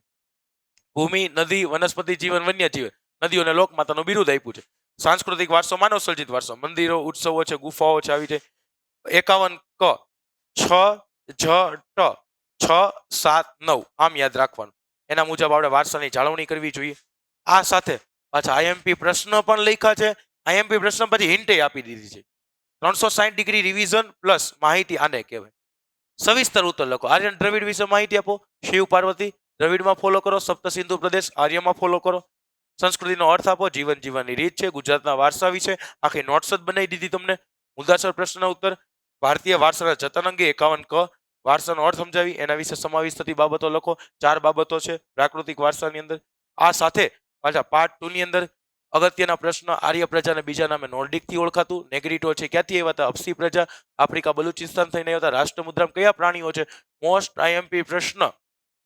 ભૂમિ, નદી, વનસ્પતિ જીવન, વન્ય જીવન. નદીઓને લોકમાતાનું બિરુદ આપ્યું છે. સાંસ્કૃતિક વારસો માનવ સર્જિત વારસો. મંદિરો, ઉત્સવો છે, ગુફાઓ છે, આવી જાય. 51 ક 6 જ ટ 6, 7, 9 આમ યાદ રાખવાનું. એના મુજબ આપણે વારસાની જાળવણી કરવી જોઈએ. આ સાથે પાછા આઈએમપી પ્રશ્ન પણ લખ્યા છે. આઈએમપી પ્રશ્ન પછી હિન્ટે આપી દીધી છે. 360 ડિગ્રી રિવિઝન પ્લસ માહિતી આને કહેવાય. સવિસ્તર ઉત્તર લખો. આર્યન દ્રવિડ વિશે માહિતી આપો. શિવ પાર્વતી દ્રવિડમાં ફોલો કરો. સપ્ત સિંધુ પ્રદેશ આર્યમાં ફોલો કરો. સંસ્કૃતિનો અર્થ આપો. જીવન જીવવાની રીત છે. ગુજરાતના વારસા વિશે આખી નોટ્સ જ બનાવી દીધી તમને. મુદ્દાસર પ્રશ્નના ઉત્તર. ભારતીય વારસાના જતન અંગે 51 ક વારસાનો અર્થ સમજાવી એના વિશે સમાવિષ્ટ થતી બાબતો લખો. 4 બાબતો છે પ્રાકૃતિક વારસાની અંદર. આ સાથે પાછા પાર્ટ 2 ની અંદર અગત્યના પ્રશ્ન. આર્ય પ્રજાને બીજા નામે નોર્ડિક થી ઓળખાતું. નેગ્રીટો છે ક્યાંથી આવ્યા હતા? અપસી પ્રજા. આફ્રિકા બલુચિસ્તાન થઈને આવ્યા હતા. રાષ્ટ્રમુદ્રામાં કયા પ્રાણીઓ છે? મોસ્ટ આઈએમપી પ્રશ્ન.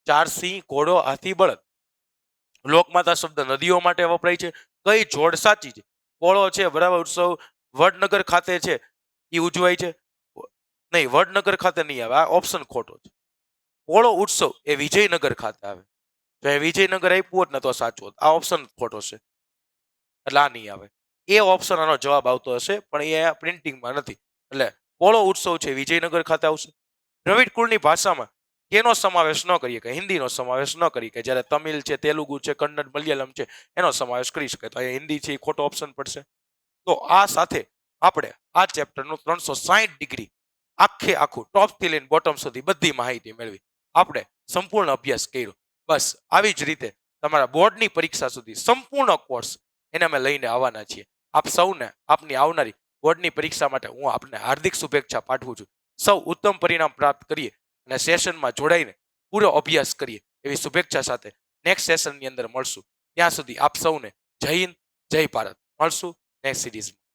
4 સિંહ, ઘોડો, હાથી, બળદ. લોકમાતા શબ્દ નદીઓ માટે વપરાય છે. કઈ જોડ સાચી છે? પોળો છે બરાબર ઉત્સવ વડનગર ખાતે છે એ ઉજવાય છે. નહીં, વડનગર ખાતે નહીં આવે. આ ઓપ્શન ખોટો છે. પોળો ઉત્સવ એ વિજયનગર ખાતે આવે. જો એ વિજયનગર આપ્યું હોત ને તો સાચું હોત. આ ઓપ્શન ખોટો છે એટલે આ નહીં આવે. એ ઓપ્શન આનો જવાબ આવતો હશે પણ એ પ્રિન્ટિંગમાં નથી. એટલે પોળો ઉત્સવ છે વિજયનગર ખાતે આવશે. દ્રવિડ કુળની ભાષામાં કેનો સમાવેશ ન કરીએ કે હિન્દીનો સમાવેશ ન કરી કે જ્યારે તમિલ છે, તેલુગુ છે, કન્નડ, મલયાલમ છે એનો સમાવેશ કરી શકાય. તો અહીંયા હિન્દી છે એ ખોટો ઓપ્શન પડશે. તો આ સાથે આપણે આ ચેપ્ટરનું 360 ડિગ્રી આખું ટોપથી લઈને બોટમ સુધી બધી માહિતી મેળવી. આપણે સંપૂર્ણ અભ્યાસ કર્યો. બસ આવી જ રીતે તમારા બોર્ડની પરીક્ષા સુધી સંપૂર્ણ કોર્સ એને અમે લઈને આવવાના છીએ. આપ સૌને આપની આવનારી બોર્ડની પરીક્ષા માટે હું આપને હાર્દિક શુભેચ્છા પાઠવું છું. સૌ ઉત્તમ પરિણામ પ્રાપ્ત કરીએ અને સેશનમાં જોડાઈને પૂરો અભ્યાસ કરીએ એવી શુભેચ્છા સાથે નેક્સ્ટ સેશનની અંદર મળશું. ત્યાં સુધી આપ સૌને જય હિન્દ, જય ભારત. મળશું નેક્સ્ટ સિરીઝમાં.